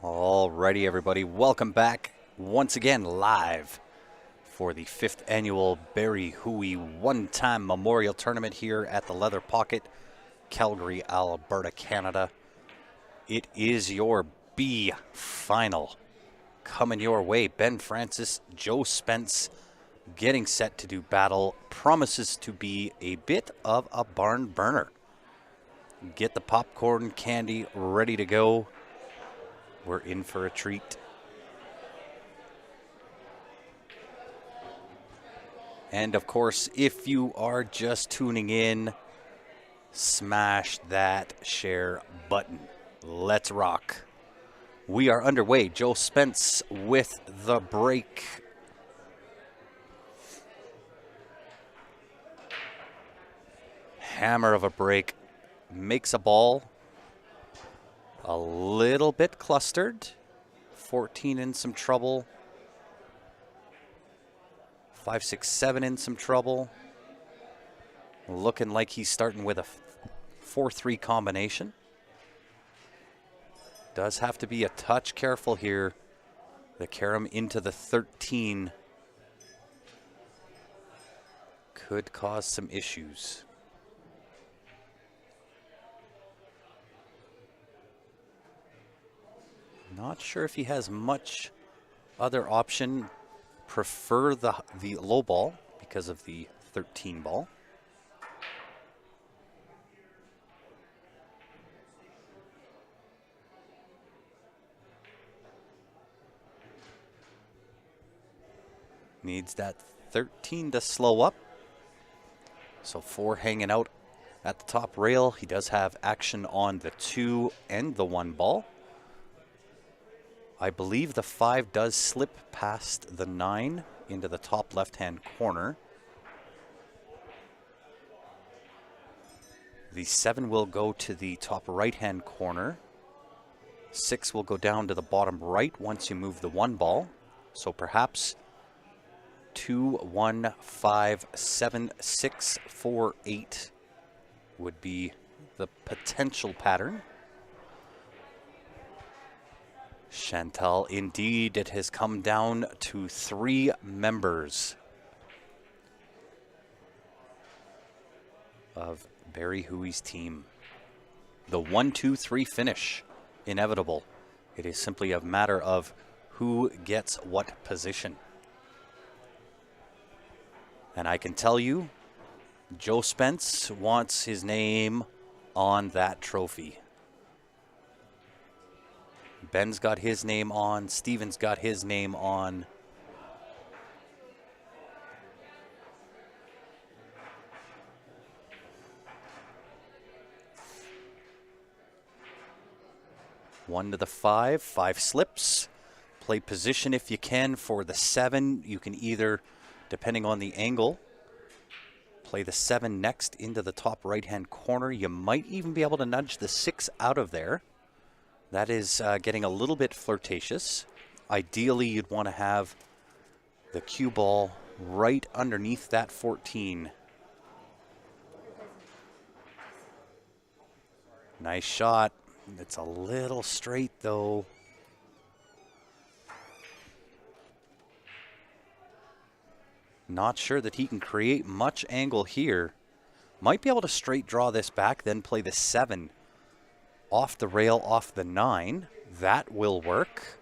Alrighty, everybody, welcome back once again live for the 5th annual Barry Hooey one-time memorial tournament here at the Leather Pocket, Calgary, Alberta, Canada. It is your B final coming your way. Ben Francis, Joe Spence getting set to do battle. Promises to be a bit of a barn burner. Get the popcorn candy ready to go. We're in for a treat. And of course, if you are just tuning in, smash that share button. Let's rock. We are underway. Joe Spence with the break. Hammer of a break. Makes a ball. A little bit clustered. 14 in some trouble. 5, 6, 7 in some trouble. Looking like he's starting with a 4-3 combination. Does have to be a touch careful here. The carom into the 13 could cause some issues. Not sure if he has much other option. Prefer the low ball because of the 13 ball. Needs that 13 to slow up. So 4 hanging out at the top rail. He does have action on the 2 and the 1 ball. I believe the 5 does slip past the 9 into the top left-hand corner. The 7 will go to the top right-hand corner. 6 will go down to the bottom right once you move the 1 ball. So perhaps 2, 1, 5, 7, 6, 4, 8 would be the potential pattern. Chantal, indeed, it has come down to 3 members of Barry Hooey's team. The 1-2-3 finish, inevitable. It is simply a matter of who gets what position. And I can tell you, Joe Spence wants his name on that trophy. Ben's got his name on. Steven's got his name on. One to the 5. 5 slips. Play position if you can for the 7. You can either, depending on the angle, play the 7 next into the top right-hand corner. You might even be able to nudge the 6 out of there. That is getting a little bit flirtatious. Ideally, you'd want to have the cue ball right underneath that 14. Nice shot. It's a little straight, though. Not sure that he can create much angle here. Might be able to straight draw this back, then play the 7 off the rail, off the 9. That will work.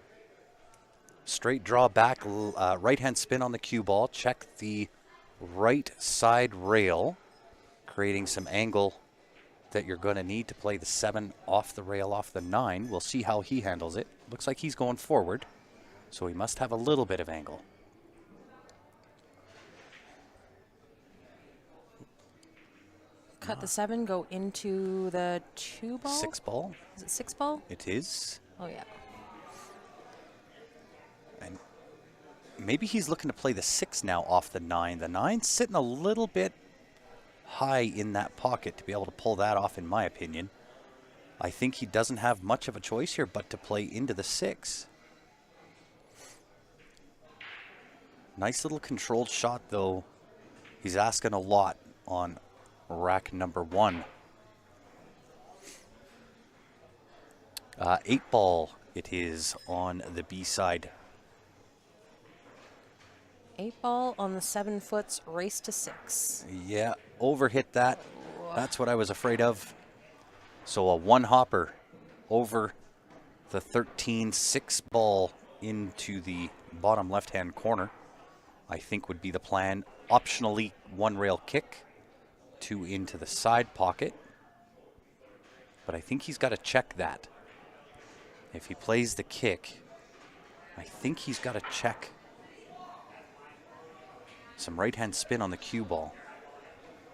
Straight draw back, right-hand spin on the cue ball. Check the right side rail, creating some angle that you're going to need to play the 7 off the rail, off the 9. We'll see how he handles it. Looks like he's going forward, so he must have a little bit of angle. Cut the 7, go into the 2 ball? 6 ball. Is it 6 ball? It is. Oh, yeah. And maybe he's looking to play the 6 now off the 9. The 9's sitting a little bit high in that pocket to be able to pull that off, in my opinion. I think he doesn't have much of a choice here but to play into the 6. Nice little controlled shot, though. He's asking a lot on rack number 1. 8 ball It is on the B side. 8 ball on the 7 foots, race to 6. Yeah, overhit that. That's what I was afraid of. So a one hopper over the 13-6 ball into the bottom left-hand corner, I think would be the plan. Optionally, one rail kick, 2 into the side pocket. But I think he's got to check that. If he plays the kick, I think he's got to check some right-hand spin on the cue ball.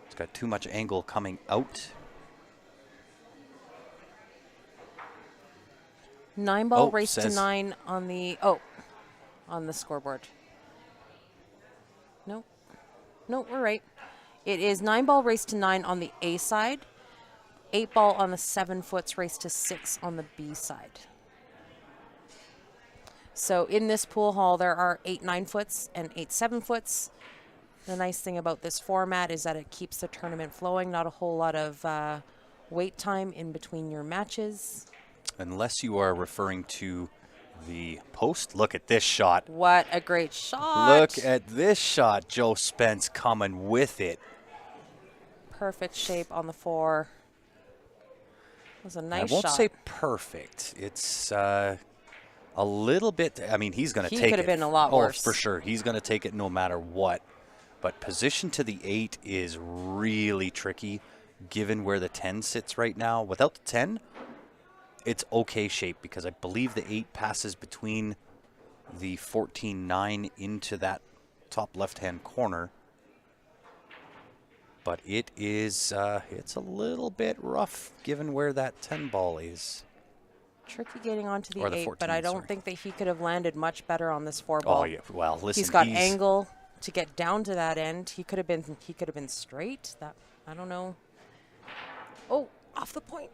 It's got too much angle coming out. 9 ball, Oh, race to says- 9 on the on the scoreboard. Nope. Nope, we're right. It is 9 ball, race to 9 on the A side. 8 ball on the 7 foots, race to 6 on the B side. So in this pool hall, there are 8 9-foots and 8 7-foots. The nice thing about this format is that it keeps the tournament flowing. Not a whole lot of wait time in between your matches. Unless you are referring to the post. Look at this shot. What a great shot. Look at this shot. Joe Spence coming with it. Perfect shape on the 4. It was a nice shot. I won't say perfect. It's a little bit. I mean, he's going to take it. He could have been a lot worse. Oh, for sure. He's going to take it no matter what. But position to the 8 is really tricky given where the 10 sits right now. Without the 10, it's okay shape because I believe the 8 passes between the 14-9 into that top left-hand corner. But it is, it's a little bit rough given where that 10 ball is. Tricky getting onto the Or the 8, 14, but I don't sorry. think that he could have landed much better on this 4 ball. Oh yeah, well listen, He's got angle to get down to that end. He could have been straight. That I don't know. Oh, off the point.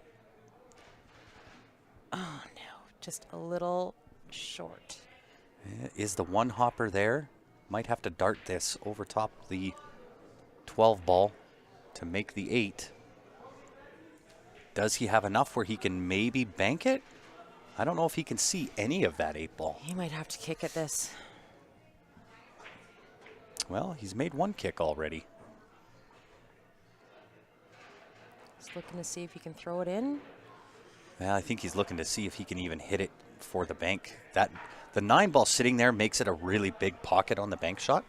Oh no, just a little short. Is the one hopper there? Might have to dart this over top the 12 ball to make the 8. Does he have enough where he can maybe bank it? I don't know if he can see any of that 8 ball. He might have to kick at this. Well, he's made one kick already. He's looking to see if he can throw it in. Well, I think he's looking to see if he can even hit it for the bank. The 9 ball sitting there makes it a really big pocket on the bank shot.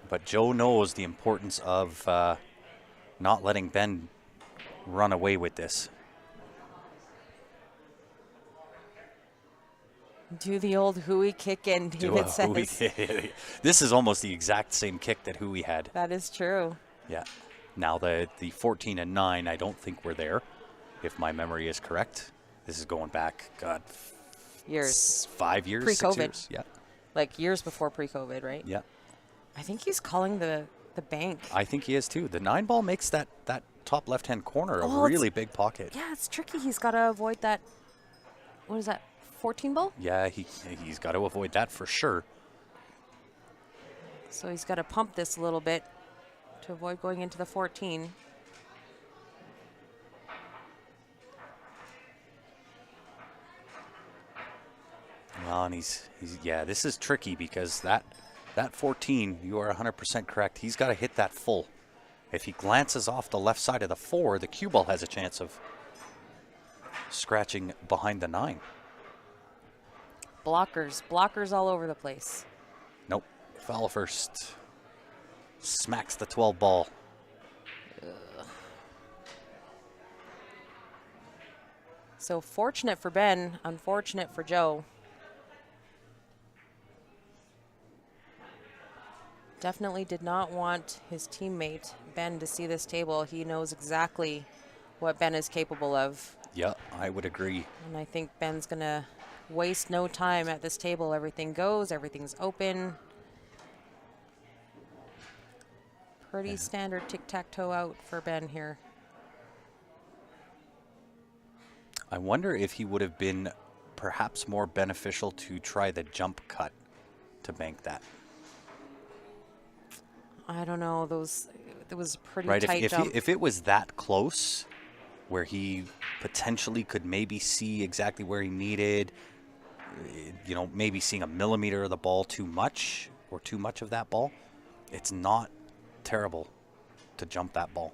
But Joe knows the importance of not letting Ben run away with this. Do the old Hooey kick in, David says. This is almost the exact same kick that Hooey had. That is true. Yeah. Now the 14 and 9, I don't think we're there, if my memory is correct. This is going back, God, Years. 5 years, Pre-COVID. 6 years. Yeah. Like years before pre-COVID, right? Yeah. I think he's calling the bank. I think he is too. The 9 ball makes that top left-hand corner a Oh, really big pocket. Yeah, it's tricky. He's got to avoid that. What is that? 14 ball? Yeah, he's got to avoid that for sure. So he's got to pump this a little bit to avoid going into the 14. Well, and he's yeah, this is tricky because that 14, you are 100% correct. He's got to hit that full. If he glances off the left side of the 4, the cue ball has a chance of scratching behind the 9. Blockers all over the place. Nope, foul first. Smacks the 12 ball. So fortunate for Ben, unfortunate for Joe. Definitely did not want his teammate, Ben, to see this table. He knows exactly what Ben is capable of. Yeah, I would agree. And I think Ben's going to waste no time at this table. Everything goes, everything's open. Pretty standard tic-tac-toe out for Ben here. I wonder if he would have been perhaps more beneficial to try the jump cut to bank that. I don't know. It was a pretty Right, tight if jump. it was that close, where he potentially could maybe see exactly where he needed, you know, maybe seeing a millimeter of the ball too much or too much of that ball. It's not terrible to jump that ball.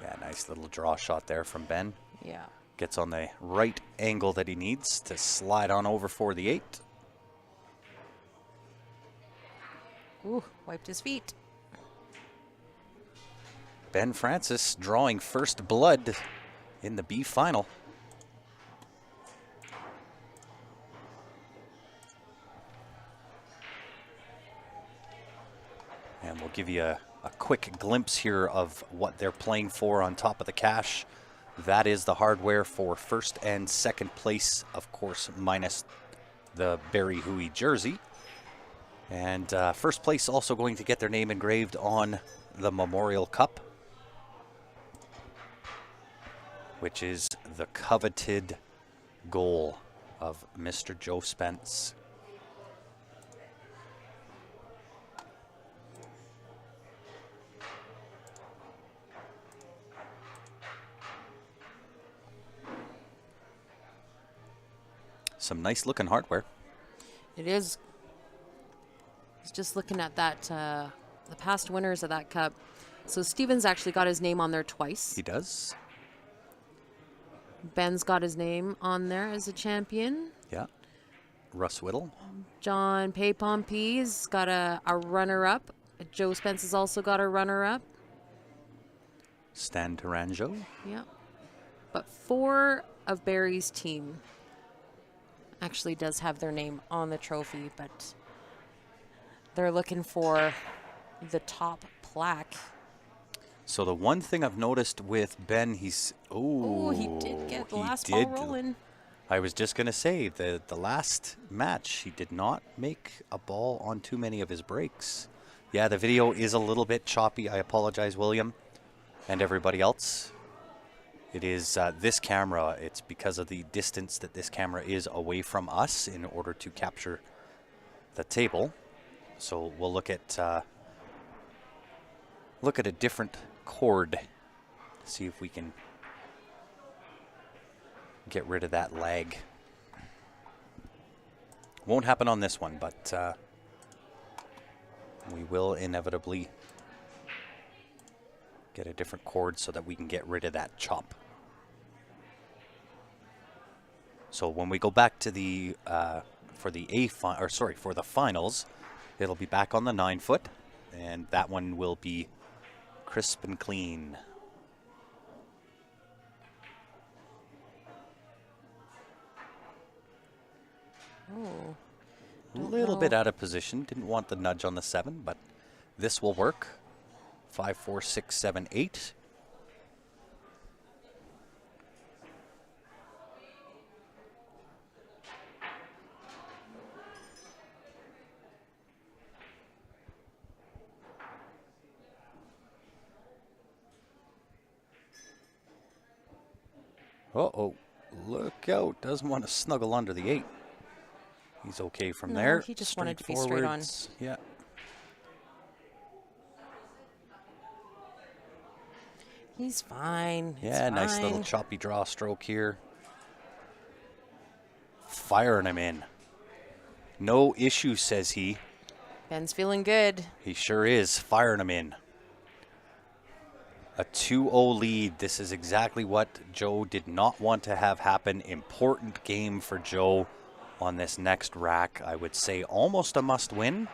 Yeah, nice little draw shot there from Ben. Yeah. Gets on the right angle that he needs to slide on over for the 8. Ooh, wiped his feet. Ben Francis drawing first blood in the B final. And we'll give you a quick glimpse here of what they're playing for on top of the cash. That is the hardware for first and second place, of course, minus the Barry Hooey jersey. And first place also going to get their name engraved on the Memorial Cup, which is the coveted goal of Mr. Joe Spence. Some nice looking hardware. It is. I was just looking at that, the past winners of that cup. So Steven's actually got his name on there twice. He does. Ben's got his name on there as a champion. Yeah. Russ Whittle. John Paypompe's got a runner-up. Joe Spence has also got a runner-up. Stan Taranjo. Yeah. But 4 of Barry's team actually does have their name on the trophy, but they're looking for the top plaque. So the one thing I've noticed with Ben, he's... Oh, he did get the last ball rolling. I was just going to say, the last match, he did not make a ball on too many of his breaks. Yeah, the video is a little bit choppy. I apologize, William, and everybody else. It is this camera. It's because of the distance that this camera is away from us in order to capture the table. So we'll look at a different chord, see if we can get rid of that lag. Won't happen on this one, but we will inevitably get a different chord so that we can get rid of that chop. So when we go back to the for the finals, it'll be back on the 9-foot, and that one will be crisp and clean. Oh, A little bit out of position. Didn't want the nudge on the 7, but this will work. 5, 4, 6, 7, 8. Uh-oh, look out. Doesn't want to snuggle under the 8. He's okay from there. He just wanted to be straight on. Yeah. He's fine. Yeah, nice little choppy draw stroke here. Firing him in. No issue, says he. Ben's feeling good. He sure is. Firing him in. A 2-0 lead. This is exactly what Joe did not want to have happen. Important game for Joe on this next rack. I would say almost a must-win.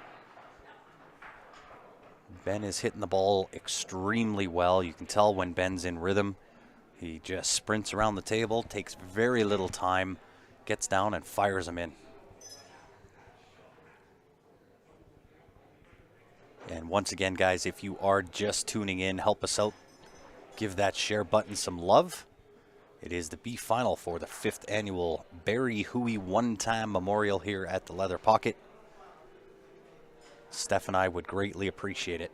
Ben is hitting the ball extremely well. You can tell when Ben's in rhythm. He just sprints around the table, takes very little time, gets down and fires them in. And once again, guys, if you are just tuning in, help us out. Give that share button some love. It is the B final for the 5th annual Barry Hooey one-time memorial here at the Leather Pocket. Steph and I would greatly appreciate it.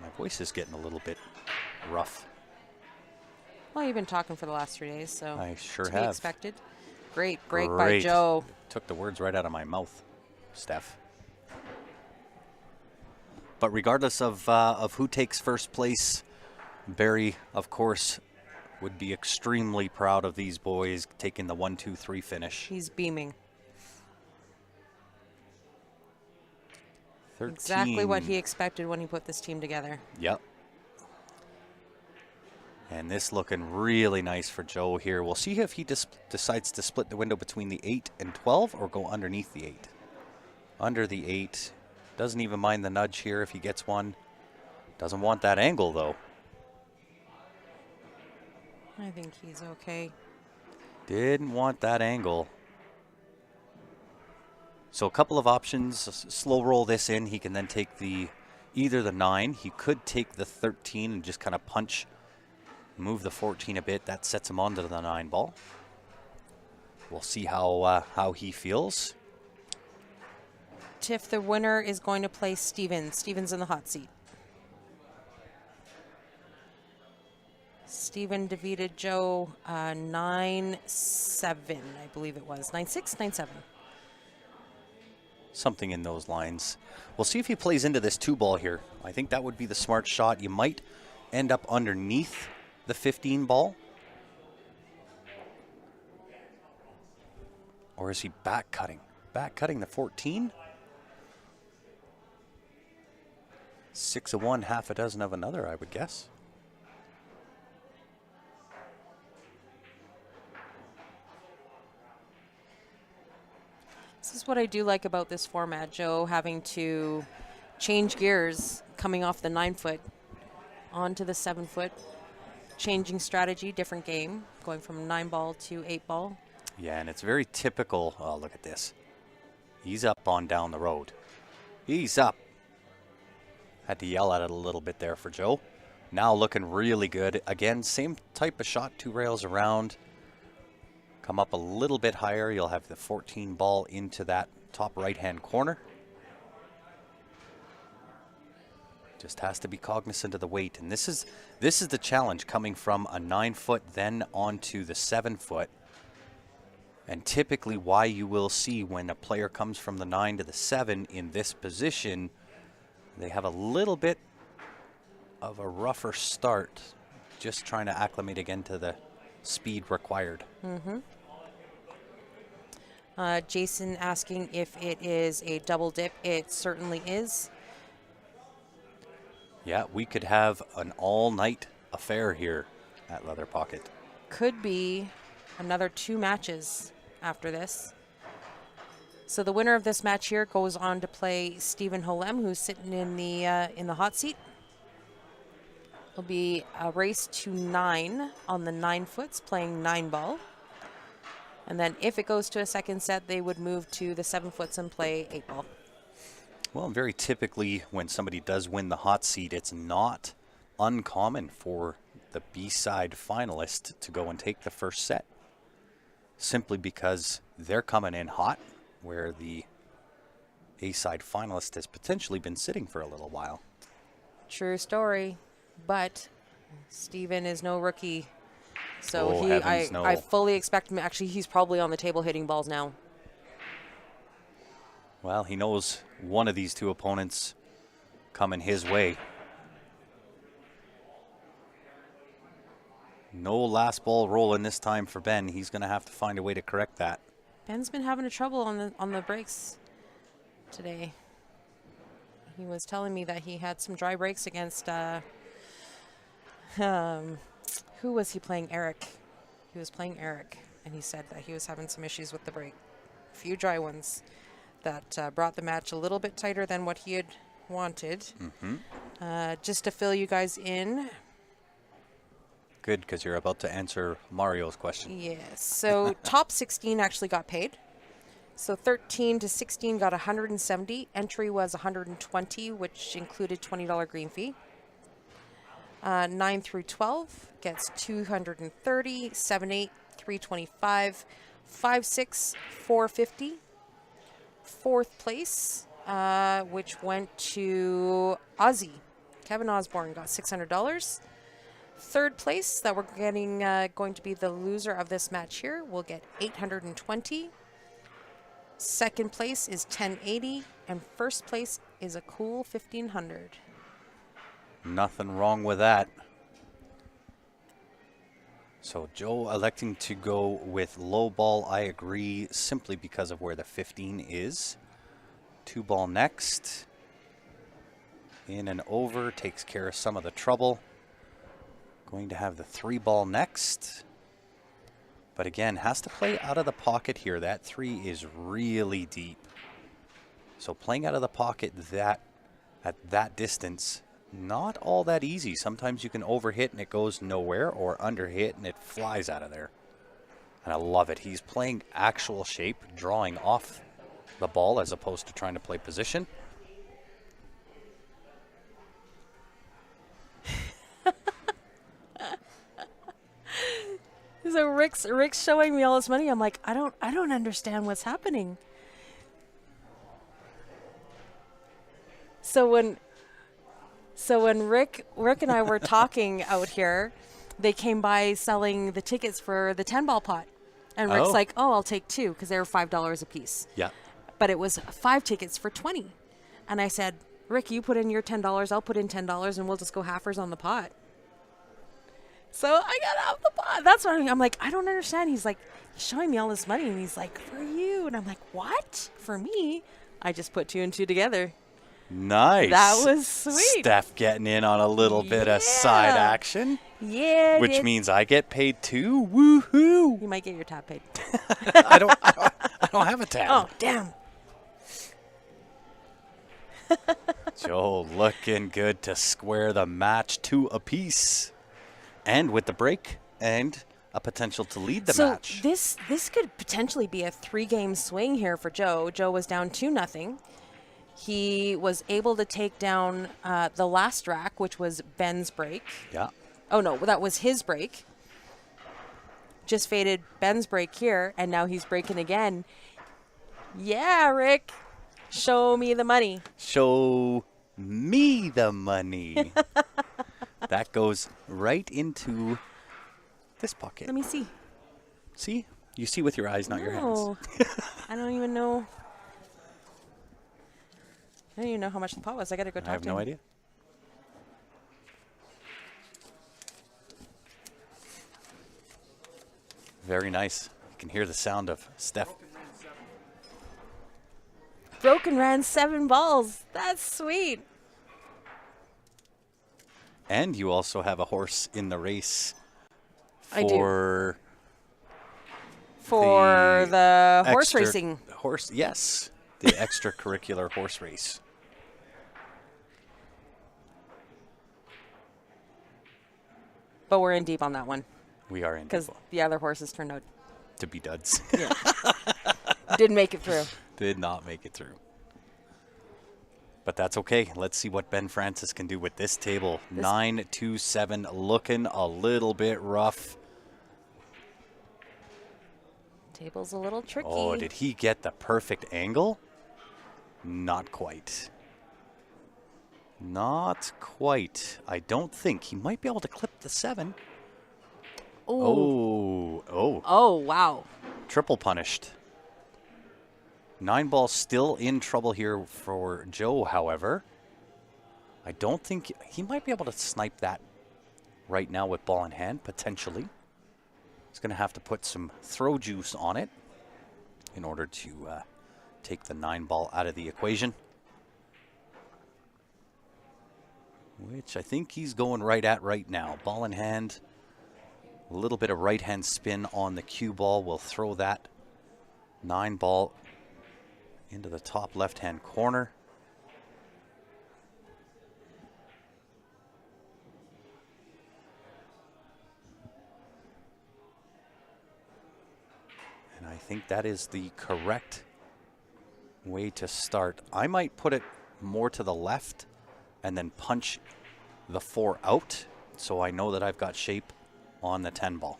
My voice is getting a little bit rough. Well, you've been talking for the last 3 days, so I sure to have. be expected. Great break by Great. Joe. Took the words right out of my mouth, Steph. But regardless of who takes first place, Barry, of course, would be extremely proud of these boys taking the 1-2-3 finish. He's beaming. 13. Exactly what he expected when he put this team together. Yep. And this looking really nice for Joe here. We'll see if he decides to split the window between the 8 and 12 or go underneath the 8. Under the 8. Doesn't even mind the nudge here if he gets one. Doesn't want that angle, though. I think he's okay. Didn't want that angle. So a couple of options. Slow roll this in. He can then take either the 9. He could take the 13 and just kind of punch, move the 14 a bit. That sets him onto the 9 ball. We'll see how he feels. Tiff, the winner, is going to play Steven. Steven's in the hot seat. Steven defeated Joe 9-7, I believe it was. 9-6, 9-7. Something in those lines. We'll see if he plays into this 2 ball here. I think that would be the smart shot. You might end up underneath the 15 ball. Or is he back cutting? Back cutting the 14? 6 of one, half a dozen of another, I would guess. This is what I do like about this format, Joe, having to change gears coming off the 9-foot onto the 7-foot, changing strategy, different game, going from 9 ball to 8 ball. Yeah, and it's very typical. Oh, look at this. He's up on down the road. He's up. Had to yell at it a little bit there for Joe. Now looking really good. Again, same type of shot, 2 rails around. Come up a little bit higher. You'll have the 14 ball into that top right-hand corner. Just has to be cognizant of the weight. And this is the challenge, coming from a 9-foot then onto the 7-foot. And typically why you will see when a player comes from the 9 to the 7 in this position, they have a little bit of a rougher start, just trying to acclimate again to the speed required. Mm-hmm. Jason asking if it is a double dip. It certainly is. Yeah, we could have an all-night affair here at Leather Pocket. Could be another 2 matches after this. So the winner of this match here goes on to play Stephen Holem, who's sitting in the hot seat. It'll be a race to 9 on the 9-foots, playing 9 ball. And then if it goes to a second set, they would move to the 7-foots and play 8 ball. Well, very typically when somebody does win the hot seat, it's not uncommon for the B-side finalist to go and take the first set, simply because they're coming in hot, where the A-side finalist has potentially been sitting for a little while. True story, but Steven is no rookie. So Oh, heavens, no. I fully expect him. Actually, he's probably on the table hitting balls now. Well, he knows one of these 2 opponents coming his way. No last ball rolling this time for Ben. He's going to have to find a way to correct that. Ben's been having a trouble on the breaks today. He was telling me that he had some dry breaks against who was he playing? Eric. He was playing Eric, and he said that he was having some issues with the break. A few dry ones that brought the match a little bit tighter than what he had wanted. Mm-hmm. Just to fill you guys in. Good, because you're about to answer Mario's question. Yes. So top 16 actually got paid. So 13 to 16 got 170. Entry was 120, which included $20 green fee. 9 through 12 gets 230. 7, 8, 325. 5, 6, 450. Fourth place, which went to Ozzy. Kevin Osborne got $600. Third place that we're getting going to be the loser of this match here will get 820. Second place is 1080, and first place is a cool 1500. Nothing wrong with that. So Joe electing to go with low ball, I agree, simply because of where the 15 is. 2 ball next. In and over, takes care of some of the trouble. Going to have the 3 ball next. But again, has to play out of the pocket here. That 3 is really deep. So playing out of the pocket at that distance, not all that easy. Sometimes you can overhit and it goes nowhere, or underhit and it flies out of there. And I love it. He's playing actual shape, drawing off the ball as opposed to trying to play position. So Rick's showing me all this money. I'm like, I don't understand what's happening. So when Rick and I were talking out here, they came by selling the tickets for the 10 ball pot. And Rick's like, "Oh, I'll take 2 because they were $5 a piece." Yeah. But it was 5 tickets for 20. And I said, "Rick, you put in your $10, I'll put in $10, and we'll just go halfers on the pot." So I got out the pot. That's what I'm like, I don't understand. He's like showing me all this money, and he's like, "For you." And I'm like, "What? For me?" I just put 2 and 2 together. Nice. That was sweet. Steph getting in on a little bit of side action. Yeah. Which means I get paid too. Woohoo! You might get your tab paid. I don't have a tab. Oh, damn. Joe looking good to square the match 2 apiece. And with the break and a potential to lead the match. So this could potentially be a 3-game swing here for Joe. Joe was down 2-0. He was able to take down the last rack, which was Ben's break. Yeah. Oh, no, that was his break. Just faded Ben's break here, and now he's breaking again. Yeah, Rick. Show me the money. Show me the money. That goes right into this pocket. Let me see. See? You see with your eyes, not your hands. I don't even know. I don't even know how much the pot was. I got to go talk to him. I have no idea. Very nice. You can hear the sound of Steph. Broken ran 7 balls. That's sweet. And you also have a horse in the race I do. for the horse racing. Yes, the extracurricular horse race. But we're in deep on that one. We are in because the other horses turned out to be duds. Yeah. Didn't make it through. Did not make it through. But that's okay. Let's see what Ben Francis can do with this table. 9-2-7, looking a little bit rough. Table's a little tricky. Oh, did he get the perfect angle? Not quite. Not quite. I don't think. He might be able to clip the 7. Ooh. Oh, wow. Triple punished. 9 ball still in trouble here for Joe, however. I don't think he might be able to snipe that right now with ball in hand, potentially. He's going to have to put some throw juice on it in order to take the 9 ball out of the equation. Which I think he's going right at right now. Ball in hand. A little bit of right hand spin on the cue ball will throw that 9 ball into the top left-hand corner. And I think that is the correct way to start. I might put it more to the left and then punch the 4 out so I know that I've got shape on the 10 ball.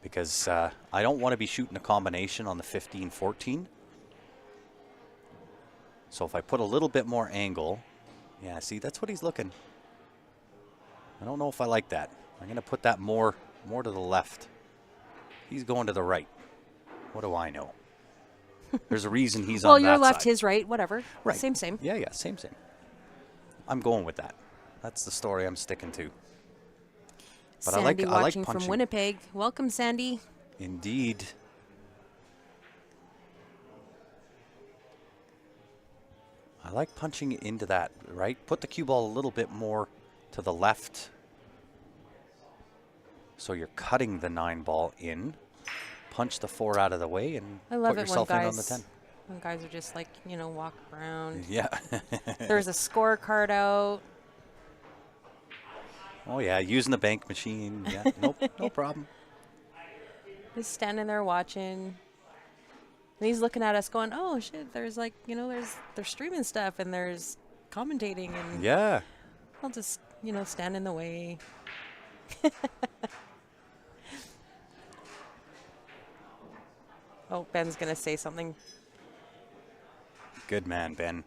Because I don't want to be shooting a combination on the 15-14. So if I put a little bit more angle, yeah, see, that's what he's looking. I don't know if I like that. I'm going to put that more to the left. He's going to the right. What do I know? There's a reason he's well, on that your left, side. his right, whatever. Right. Same, same. Yeah, same. I'm going with that. That's the story I'm sticking to. But Sandy I like watching punching. from Winnipeg. Welcome, Sandy. Indeed. I like punching into that, right? Put the cue ball a little bit more to the left. So you're cutting the 9 ball in. Punch the 4 out of the way and I love put it yourself when in guys, on the 10. when guys are just like, walk around. Yeah. There's a scorecard out. Oh, yeah, using the bank machine. Yeah, nope, no problem. Just standing there watching. And he's looking at us going, oh, shit, there's like, there's streaming stuff and there's commentating. And Yeah. I'll just, stand in the way. Oh, Ben's going to say something. Good man, Ben.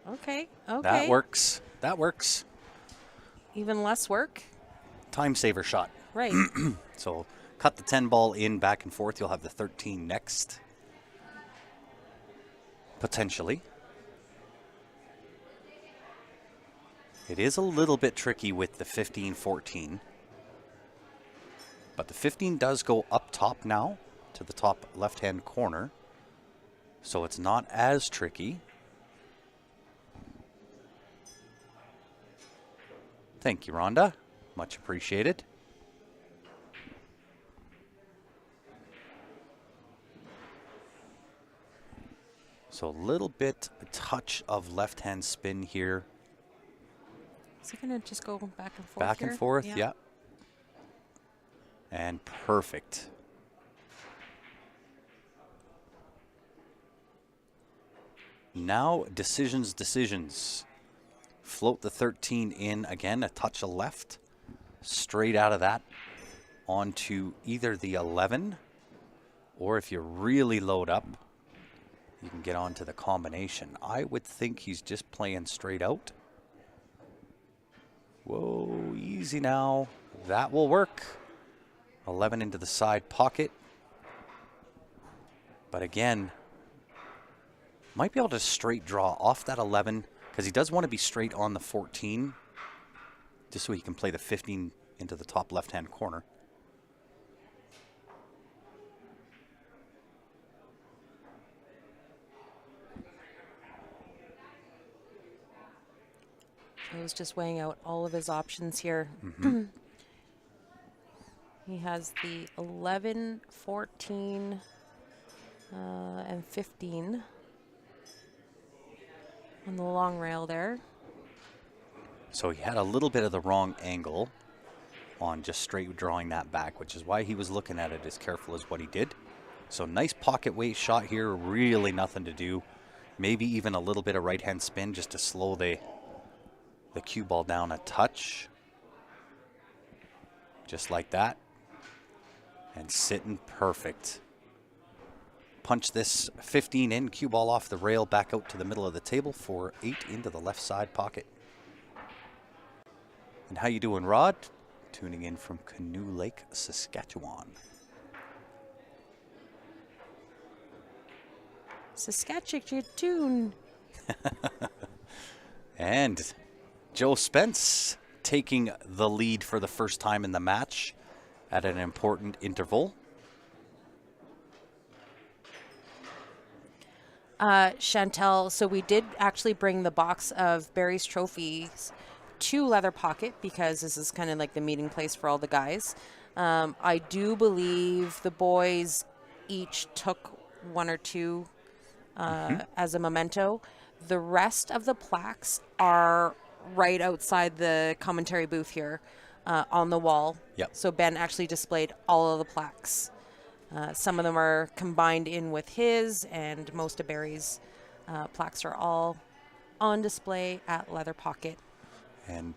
Okay. That works. Even less work? Time saver shot. Right. So cut the 10 ball in back and forth. You'll have the 13 next. Potentially. It is a little bit tricky with the 15-14. But the 15 does go up top now to the top left-hand corner. So it's not as tricky. Thank you, Rhonda. Much appreciated. So a little bit, a touch of left-hand spin here. Is he going to just go back and forth Back here? and forth, yeah. And perfect. Now, decisions. Float the 13 in again, a touch of left. Straight out of that onto either the 11, or if you really load up, you can get onto the combination. I would think he's just playing straight out. Whoa, easy now. That will work. 11 into the side pocket. But again, might be able to straight draw off that 11 because he does want to be straight on the 14 just so he can play the 15 into the top left-hand corner. I was just weighing out all of his options here. He has the 11, 14, and 15 on the long rail there. So he had a little bit of the wrong angle on just straight drawing that back, which is why he was looking at it as careful as what he did. So nice pocket weight shot here, really nothing to do. Maybe even a little bit of right-hand spin just to slow the cue ball down a touch. Just like that. And sitting perfect. Punch this 15 in, cue ball off the rail, back out to the middle of the table for 8 into the left side pocket. And how you doing, Rod? Tuning in from Canoe Lake, Saskatchewan. Saskatchewan. And Joe Spence taking the lead for the first time in the match at an important interval. Chantel, so we did actually bring the box of Barry's trophies to Leather Pocket because this is kind of like the meeting place for all the guys. I do believe the boys each took 1 or 2 as a memento. The rest of the plaques are right outside the commentary booth here on the wall. Yep. So Ben actually displayed all of the plaques. Some of them are combined in with his, and most of Barry's plaques are all on display at Leather Pocket. And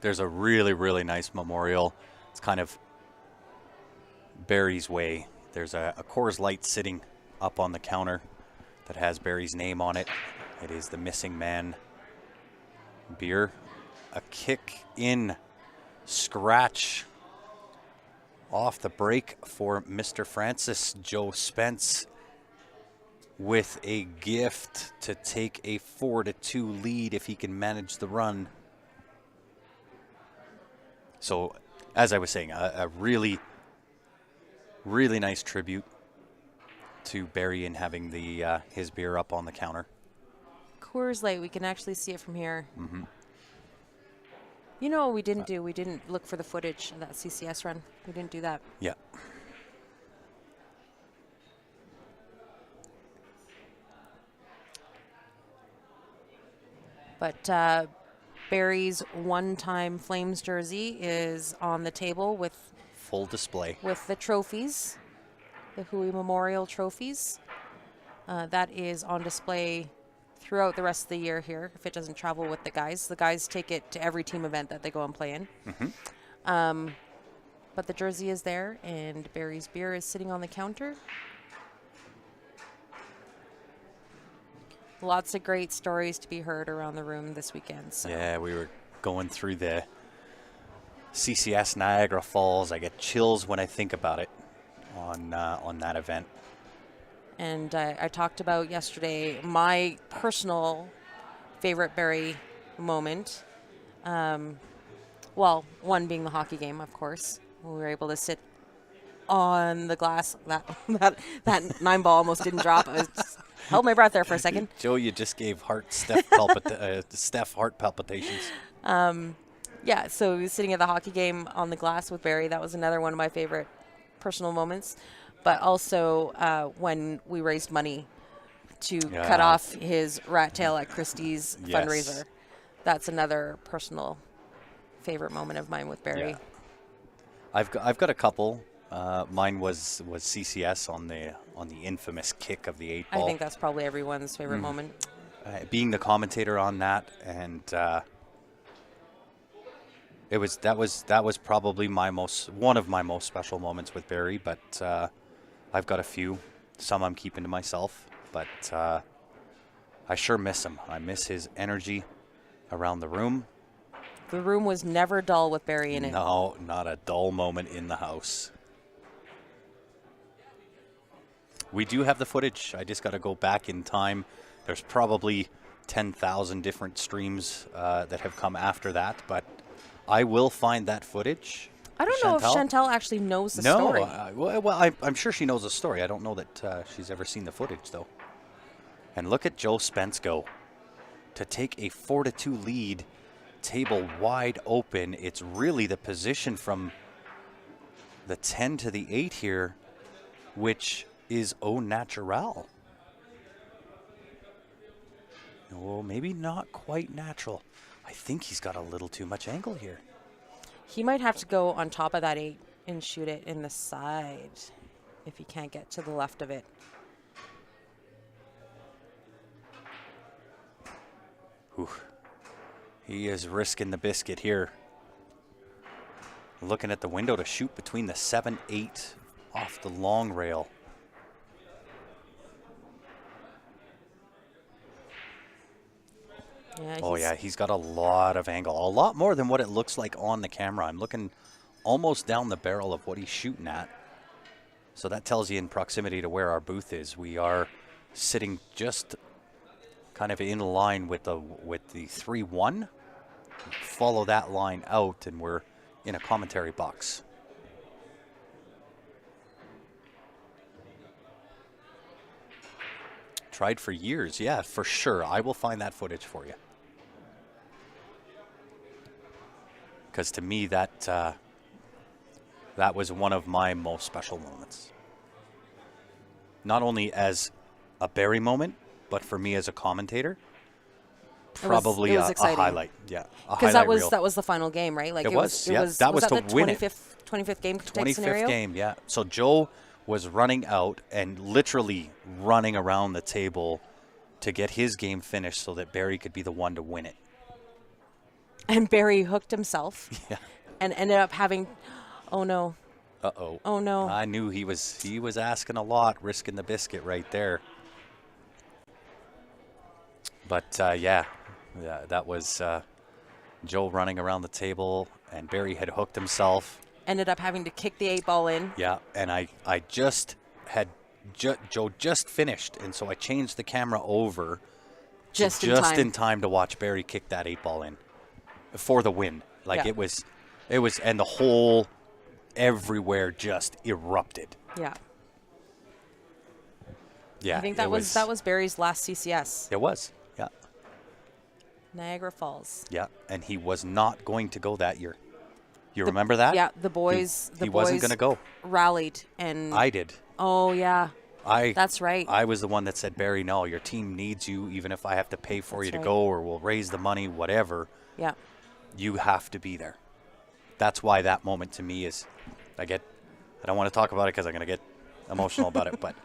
there's a really, really nice memorial. It's kind of Barry's way There's a Coors Light sitting up on the counter that has Barry's name on it. It is the Missing Man beer. A kick in, scratch off the break for Mr. Francis. Joe Spence with a gift to take a 4-2 lead if he can manage the run. So, as I was saying, a really, really nice tribute to Barry in having the his beer up on the counter. Coors Light, we can actually see it from here. Mm-hmm. You know what we didn't do? We didn't look for the footage of that CCS run. We didn't do that. Yeah. But Barry's one-time Flames jersey is on the table with Full display. with the trophies, the Hooey Memorial trophies. That is on display throughout the rest of the year here if it doesn't travel with the guys. The guys take it to every team event that they go and play in. Mm-hmm. But the jersey is there, and Barry's beer is sitting on the counter. Lots of great stories to be heard around the room this weekend. So. Yeah, we were going through the CCS Niagara Falls. I get chills when I think about it on that event. And I talked about yesterday my personal favorite Barry moment. Well, one being the hockey game, of course. We were able to sit on the glass. That 9-ball almost didn't drop. I was just held my breath there for a second. Joe, you just gave Steph heart palpitations. Yeah, so sitting at the hockey game on the glass with Barry, that was another one of my favorite personal moments. But also when we raised money to cut off his rat tail at Christie's fundraiser. That's another personal favorite moment of mine with Barry. Yeah. I've got a couple. Mine was CCS on the infamous kick of the 8-ball. I think that's probably everyone's favorite moment. Being the commentator on that, and that was probably one of my most special moments with Barry. But I've got a few. Some I'm keeping to myself. But I sure miss him. I miss his energy around the room. The room was never dull with Barry in it. No, not a dull moment in the house. We do have the footage. I just got to go back in time. There's probably 10,000 different streams that have come after that, but I will find that footage. I don't know if Chantel actually knows the story. Well, I'm sure she knows the story. I don't know that she's ever seen the footage, though. And look at Joe Spence go to take a 4-2 lead. Table wide open. It's really the position from the 10 to the 8 here, which is au naturel. Well, maybe not quite natural. I think he's got a little too much angle here. He might have to go on top of that 8 and shoot it in the side if he can't get to the left of it. Ooh. He is risking the biscuit here. Looking at the window to shoot between the 7-8 off the long rail. Yeah, he's got a lot of angle. A lot more than what it looks like on the camera. I'm looking almost down the barrel of what he's shooting at. So that tells you in proximity to where our booth is. We are sitting just kind of in line with the 3-1. Follow that line out, and we're in a commentary box. Tried for years, yeah, for sure. I will find that footage for you. Because to me, that was one of my most special moments. Not only as a Barry moment, but for me as a commentator. Probably it was a highlight, yeah. Because that was the final game, right? Like it was that was to the win 25th game type 25th scenario? game, yeah. So Joe was running out and literally running around the table to get his game finished so that Barry could be the one to win it. And Barry hooked himself Yeah. and ended up having, oh no, Uh-oh. Oh, no. I knew he was asking a lot, risking the biscuit right there. But, yeah, that was Joe running around the table, and Barry had hooked himself. Ended up having to kick the 8-ball in. Yeah, and I just had Joe just finished, and so I changed the camera over Just in time to watch Barry kick that 8-ball in for the win. Like Yeah. it was, and the whole everywhere just erupted. Yeah. Yeah, I think that was Barry's last CCS. It was, yeah, Niagara Falls. yeah, and he was not going to go that year. You remember that? Yeah, the boys. He wasn't going to go. Rallied and. I did. Oh yeah. That's right. I was the one that said, Barry, no, your team needs you, even if I have to pay for you to go, or we'll raise the money, whatever. Yeah. You have to be there. That's why that moment to me is, I don't want to talk about it because I'm going to get emotional about it, but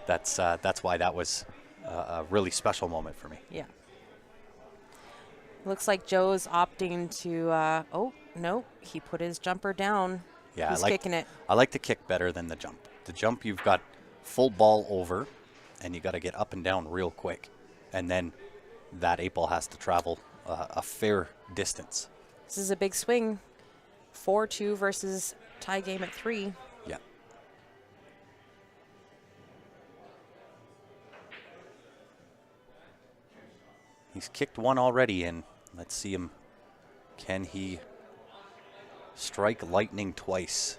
that's why that was a really special moment for me. Yeah. Looks like Joe's opting to. Oh no, he put his jumper down. Yeah, he's kicking it. I like the kick better than the jump. The jump, you've got full ball over, and you got to get up and down real quick, and then that 8-ball has to travel a fair distance. This is a big swing. 4-2 versus tie game at 3. Yeah. He's kicked one already, and let's see him. Can he strike lightning twice?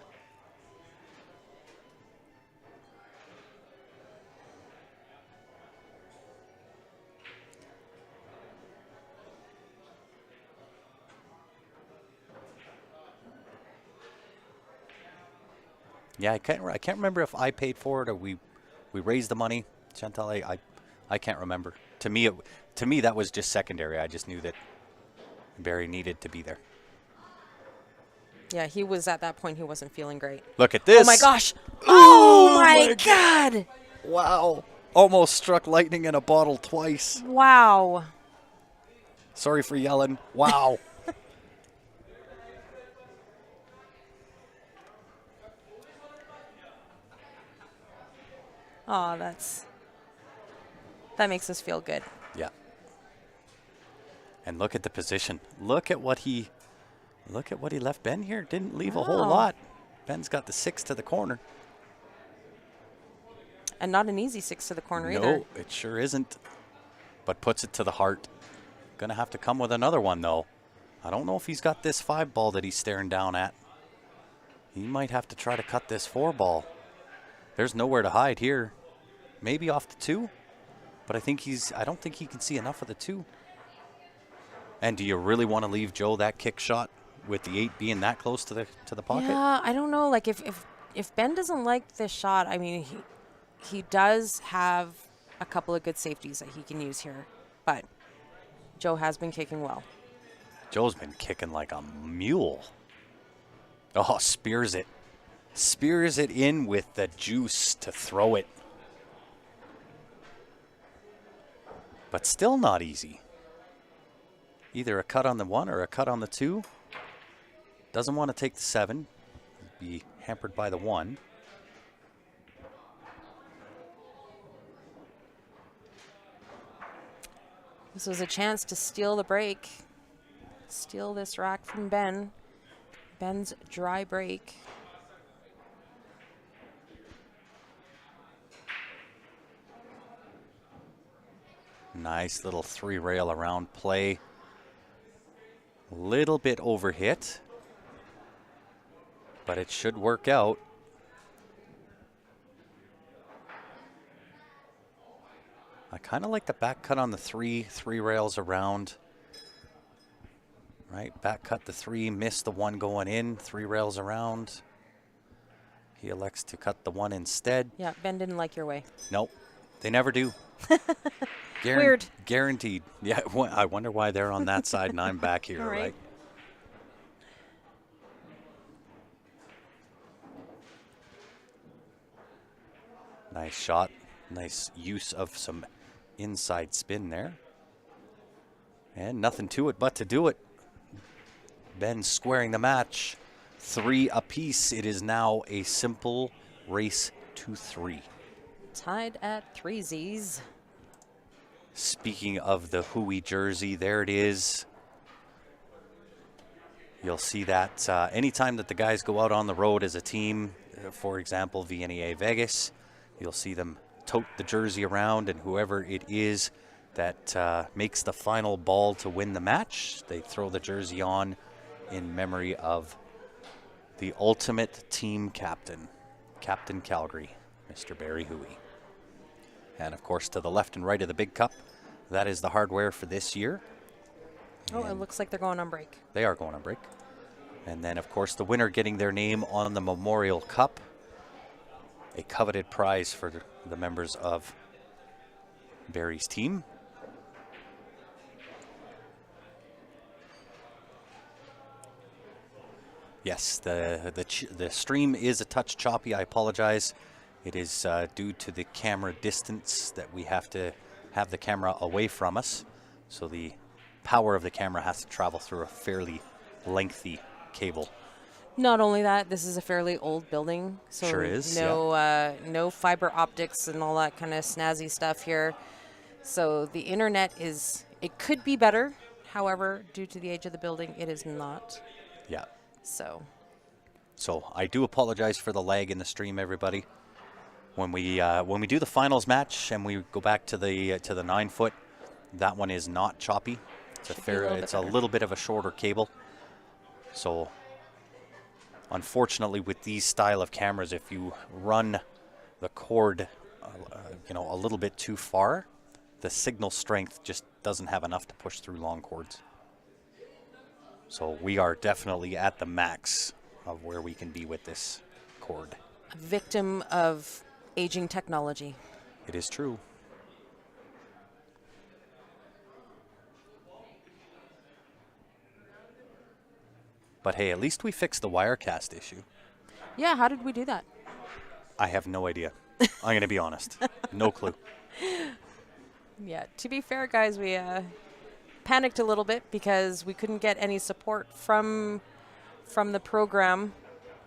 Yeah, I can't remember if I paid for it or we raised the money. Chantal, I can't remember. To me that was just secondary. I just knew that Barry needed to be there. Yeah, he was at that point. He wasn't feeling great. Look at this! Oh my gosh! Oh my God! Wow! Almost struck lightning in a bottle twice. Wow! Sorry for yelling. Wow! Oh, that makes us feel good. Yeah. And look at the position. Look at what he left Ben here. Didn't leave a whole lot. Ben's got the 6 to the corner. And not an easy 6 to the corner either. No, it sure isn't. But puts it to the heart. Gonna have to come with another one though. I don't know if he's got this 5-ball that he's staring down at. He might have to try to cut this 4-ball. There's nowhere to hide here. Maybe off the 2, but I don't think he can see enough of the 2. And do you really want to leave Joe that kick shot with the 8 being that close to the pocket? Yeah, I don't know. Like if Ben doesn't like this shot, I mean, he does have a couple of good safeties that he can use here, but Joe has been kicking well. Joe's been kicking like a mule. Oh, spears it. Spears it in with the juice to throw it. But still not easy. Either a cut on the 1 or a cut on the 2. Doesn't want to take the 7. Be hampered by the 1. This was a chance to steal the break. Steal this rack from Ben. Ben's dry break. Nice little 3-rail around play. Little bit overhit, but it should work out. I kind of like the back cut on the 3 rails around. Right, back cut the 3, missed the 1 going in, 3 rails around. He elects to cut the 1 instead. Yeah, Ben didn't like your way. Nope, they never do. Weird. Guaranteed. Yeah, I wonder why they're on that side and I'm back here, right? Nice shot. Nice use of some inside spin there. And nothing to it but to do it. Ben squaring the match. 3 apiece. It is now a simple race to 3. Tied at 3-Z's. Speaking of the Hooey jersey, there it is. You'll see that anytime that the guys go out on the road as a team, for example, VNEA Vegas, you'll see them tote the jersey around, and whoever it is that makes the final ball to win the match, they throw the jersey on in memory of the ultimate team captain, Captain Calgary, Mr. Barry Hooey. And, of course, to the left and right of the big cup, that is the hardware for this year. Oh, it looks like they're going on break. They are going on break. And then, of course, the winner getting their name on the Memorial Cup, a coveted prize for the members of Barry's team. Yes, the stream is a touch choppy. I apologize. It is due to the camera distance that we have to have the camera away from us. So the power of the camera has to travel through a fairly lengthy cable. Not only that, this is a fairly old building, so Sure is, no fiber optics and all that kind of snazzy stuff here. So the internet it could be better. However, due to the age of the building, it is not. Yeah. So I do apologize for the lag in the stream, everybody. When we do the finals match and we go back to the 9-foot, that one is not choppy. It's a little bit of a shorter cable. So unfortunately, with these style of cameras, if you run the cord a little bit too far, the signal strength just doesn't have enough to push through long cords. So we are definitely at the max of where we can be with this cord. a victim of aging technology. It is true. But hey, at least we fixed the Wirecast issue. Yeah, how did we do that? I have no idea. I'm going to be honest. No clue. Yeah, to be fair, guys, we panicked a little bit because we couldn't get any support from the program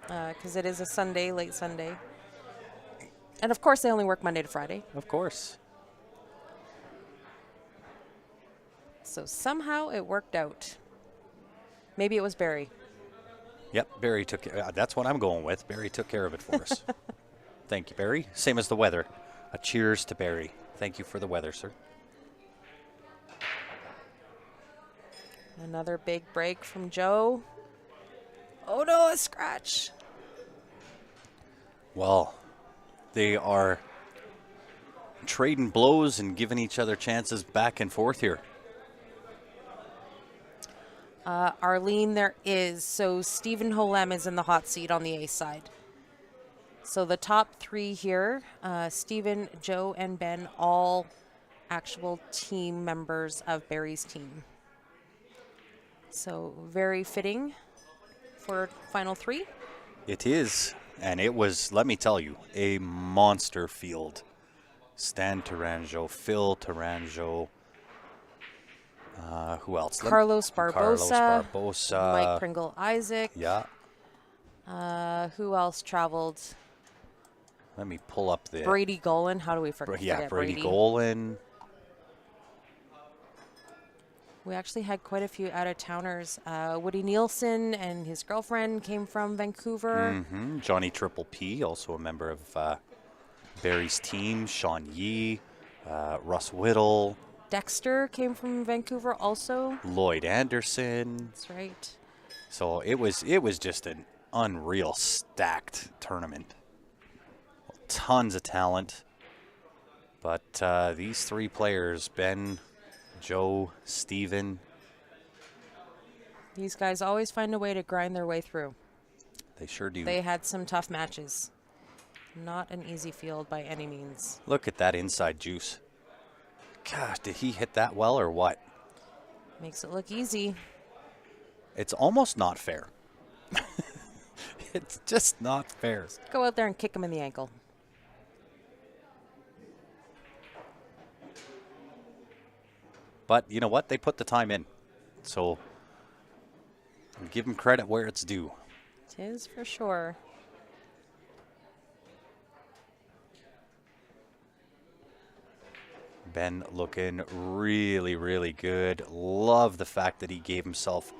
because it is a Sunday, late Sunday. And of course, they only work Monday to Friday. Of course. So somehow it worked out. Maybe it was Barry. Yep, Barry took that's what I'm going with. Barry took care of it for us. Thank you, Barry. Same as the weather. A cheers to Barry. Thank you for the weather, sir. Another big break from Joe. Oh no, a scratch. Well, they are trading blows and giving each other chances back and forth here. Arlene, there is. So Stephen Holem is in the hot seat on the ace side. So the top three here, Stephen, Joe, and Ben, all actual team members of Barry's team. So very fitting for final three. It is, and it was, let me tell you, a monster field. Stan Taranjo, Phil Taranjo, who else? Carlos Barbosa, Mike Barbosa, Pringle Isaac. Yeah. Who else traveled? Let me pull up the... Brady Golan. How do we forget Brady Golan. We actually had quite a few out-of-towners. Woody Nielsen and his girlfriend came from Vancouver. Mm-hmm. Johnny Triple P, also a member of Barry's team. Sean Yee, Russ Whittle. Dexter came from Vancouver also. Lloyd Anderson. That's right. So it was just an unreal stacked tournament. Tons of talent. But these three players, Ben, Joe, Steven. These guys always find a way to grind their way through. They sure do. They had some tough matches. Not an easy field by any means. Look at that inside juice. Gosh, did he hit that well or what? Makes it look easy. It's almost not fair. It's just not fair. Go out there and kick him in the ankle. But you know what? They put the time in. So give them credit where it's due. It is for sure. Ben looking really, really good. Love the fact that he gave himself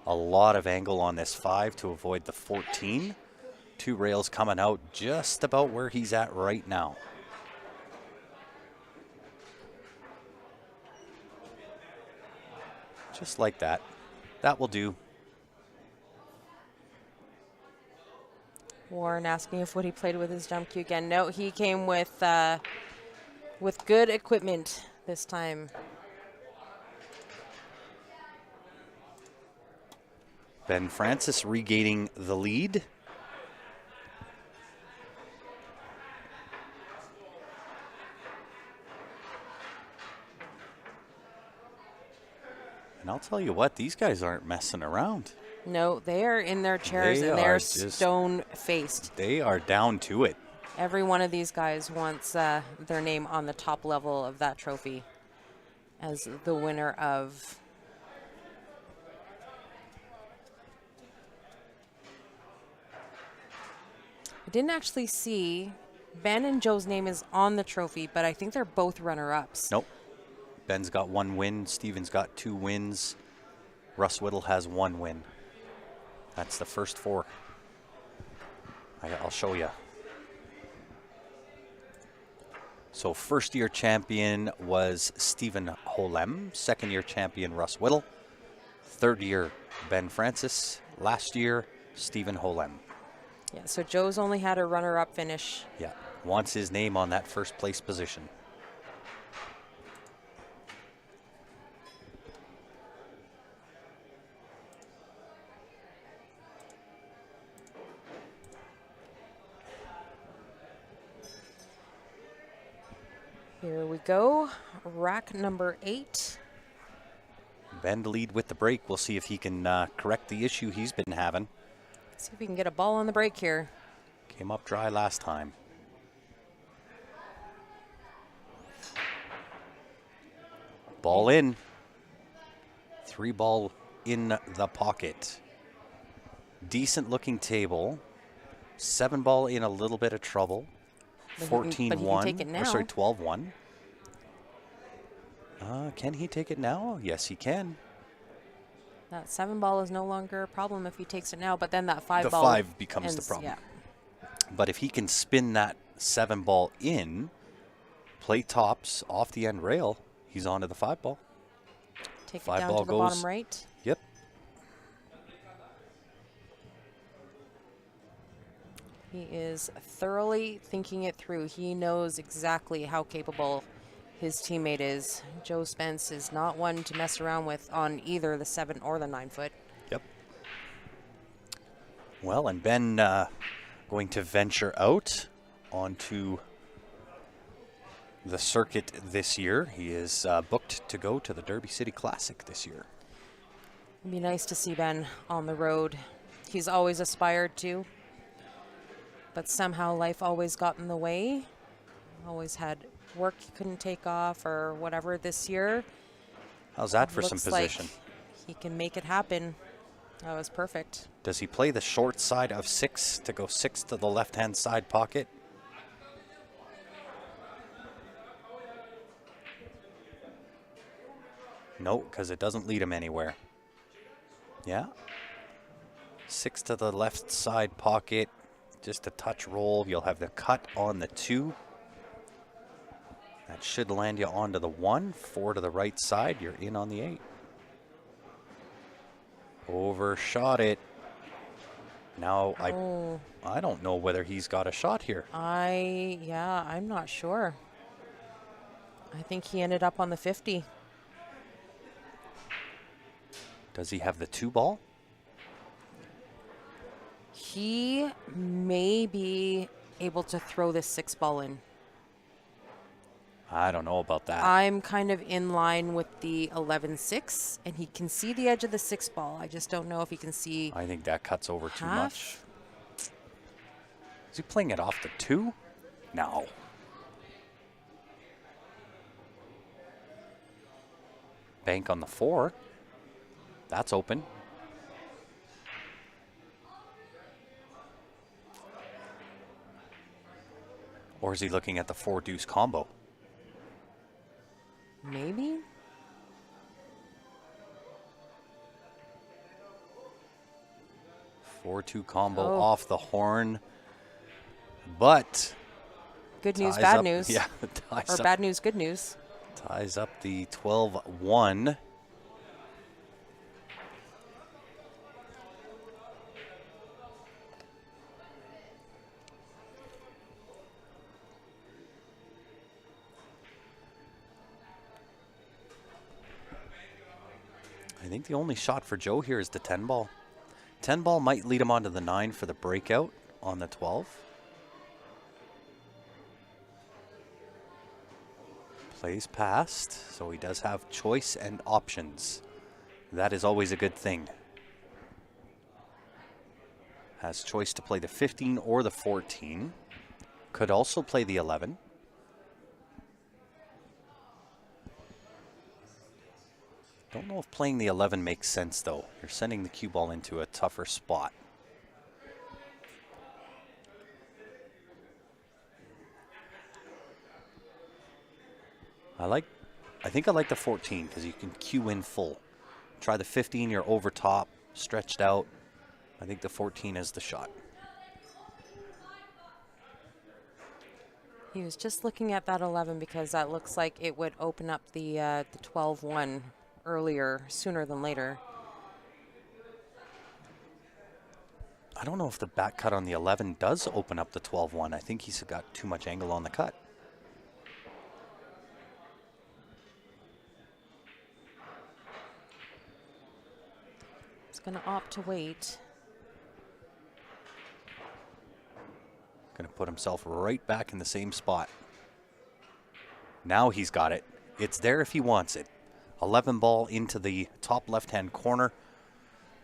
a lot of angle on this 5 to avoid the 14. 2 rails coming out just about where he's at right now. Just like that. That will do. Warren asking if Woody played with his jump cue again. No, he came with good equipment this time. Ben Francis regaining the lead. And I'll tell you what, these guys aren't messing around. No, they are in their chairs and they're stone-faced. They are down to it. Every one of these guys wants their name on the top level of that trophy as the winner of. I didn't actually see Ben and Joe's name is on the trophy, but I think they're both runner-ups. Nope. Ben's got 1 win. Steven's got 2 wins. Russ Whittle has 1 win. That's the first 4. I'll show you. So first-year champion was Stephen Holem. Second-year champion Russ Whittle. Third-year Ben Francis. Last year, Stephen Holem. Yeah, so Joe's only had a runner-up finish. Yeah, wants his name on that first-place position. Here we go. Rack number 8. Ben to lead with the break. We'll see if he can correct the issue he's been having. See if we can get a ball on the break here. Came up dry last time. Ball in. 3 ball in the pocket. Decent looking table. 7 ball in a little bit of trouble. 14-1. Sorry, 12-1. Can he take it now? Yes, he can. That 7 ball is no longer a problem if he takes it now, but then that 5 ball. The 5 becomes ends, the problem. Yeah. But if he can spin that 7 ball in, play tops off the end rail, he's on to the 5 ball. Take 5 it down ball to the goes. bottom right. Yep. He is thoroughly thinking it through. He knows exactly how capable his teammate is. Joe Spence is not one to mess around with on either the 7 or the 9 foot. Yep. Well, and Ben going to venture out onto the circuit this year. He is booked to go to the Derby City Classic this year. It'd be nice to see Ben on the road. He's always aspired to, but somehow life always got in the way. Always had work he couldn't take off or whatever this year. How's that for some Looks like position? he can make it happen. That was perfect. Does he play the short side of 6 to go 6 to the left-hand side pocket? No, because it doesn't lead him anywhere. Yeah. 6 to the left side pocket. Just a touch roll. You'll have the cut on the 2. That should land you onto the 1. 4 to the right side. You're in on the 8. Overshot it. Now I don't know whether he's got a shot here. I'm not sure. I think he ended up on the 50. Does he have the 2 ball? He may be able to throw this 6 ball in. I don't know about that. I'm kind of in line with the 11-6, and he can see the edge of the 6 ball. I just don't know if he can see. I think that cuts over too half. much. Is he playing it off the 2? No. Bank on the 4. That's open. Or is he looking at the 4-deuce combo? Maybe. 4-2 combo off the horn. But good news, ties bad up, news. Yeah, or bad news, good news. Ties up the 12-1. I think the only shot for Joe here is the 10 ball. 10 ball might lead him onto the 9 for the breakout on the 12. Plays past, so he does have choice and options. That is always a good thing. Has choice to play the 15 or the 14. Could also play the 11. Don't know if playing the 11 makes sense, though. You're sending the cue ball into a tougher spot. I think I like the 14 because you can cue in full. Try the 15, you're over top, stretched out. I think the 14 is the shot. He was just looking at that 11 because that looks like it would open up the 12-1 earlier, sooner than later. I don't know if the back cut on the 11 does open up the 12-1. I think he's got too much angle on the cut. He's going to opt to wait. Going to put himself right back in the same spot. Now he's got it. It's there if he wants it. 11 ball into the top left-hand corner.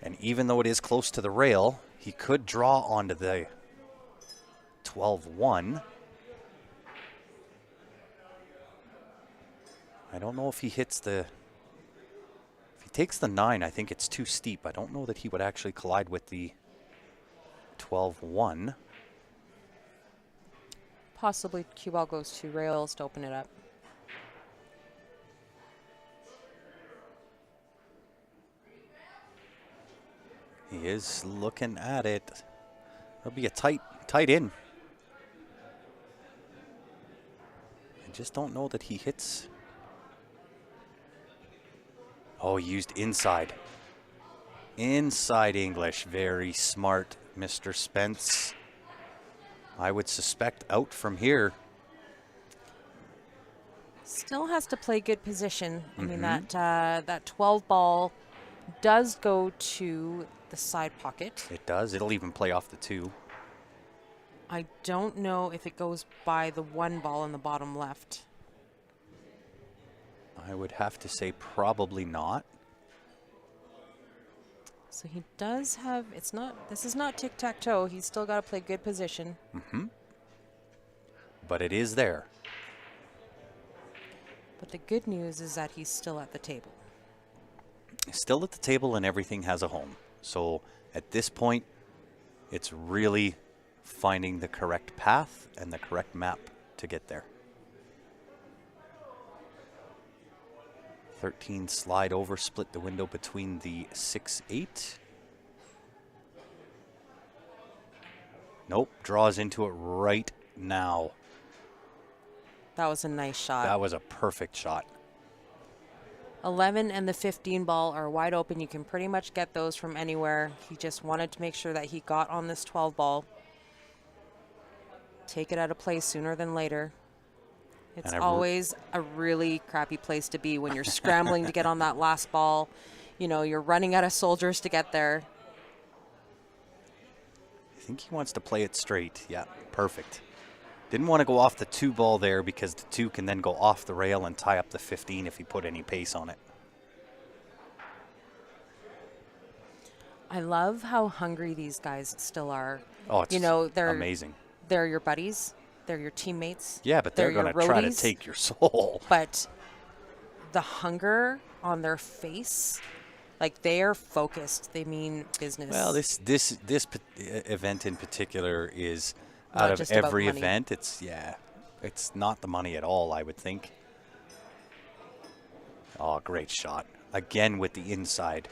And even though it is close to the rail, he could draw onto the 12-1. I don't know if he hits the... If he takes the 9, I think it's too steep. I don't know that he would actually collide with the 12-1. Possibly cue ball goes to rails to open it up. He is looking at it. It'll be a tight in. I just don't know that he hits. Oh, he used inside. Inside English. Very smart, Mr. Spence. I would suspect out from here. Still has to play good position. I mean, that 12 ball does go to the side pocket. It does. It'll even play off the 2. I don't know if it goes by the 1 ball in the bottom left. I would have to say probably not. So he does have, this is not tic-tac-toe. He's still got to play good position. But it is there. But the good news is that he's still at the table. Still at the table and everything has a home. So at this point, it's really finding the correct path and the correct map to get there. 13 slide over, split the window between the 6-8. Nope, draws into it right now. That was a nice shot. That was a perfect shot. 11 and the 15 ball are wide open. You can pretty much get those from anywhere. He just wanted to make sure that he got on this 12 ball. Take it out of play sooner than later. It's always a really crappy place to be when you're scrambling to get on that last ball. You know, you're running out of soldiers to get there. I think he wants to play it straight. Yeah, perfect. Didn't want to go off the 2 ball there because the 2 can then go off the rail and tie up the 15 if he put any pace on it. I love how hungry these guys still are. Oh, it's they're amazing. They're your buddies. They're your teammates. Yeah, but they're going to try to take your soul. But the hunger on their face, like they are focused. They mean business. Well, this event in particular is Not out of just about every money. event. It's It's not the money at all, I would think. Oh, great shot. Again with the inside.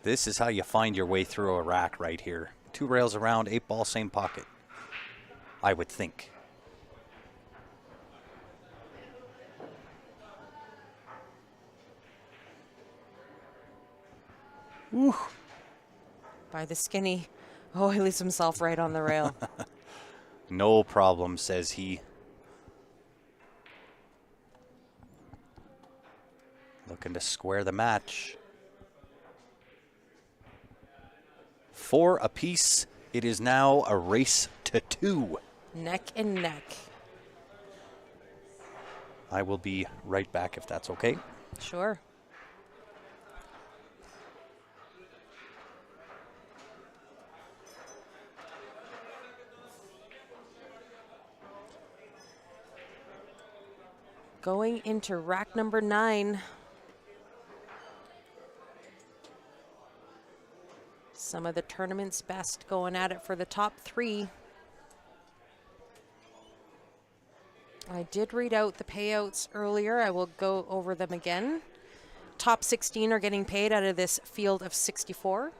This is how you find your way through a rack right here. 2 rails around, 8 ball, same pocket. I would think. Woo. By the skinny. Oh, he leaves himself right on the rail. No problem, says he. Looking to square the match. 4 apiece. It is now a race to 2. Neck and neck. I will be right back if that's okay. Sure. Going into rack number 9. Some of the tournament's best going at it for the top 3. I did read out the payouts earlier. I will go over them again. Top 16 are getting paid out of this field of 64. It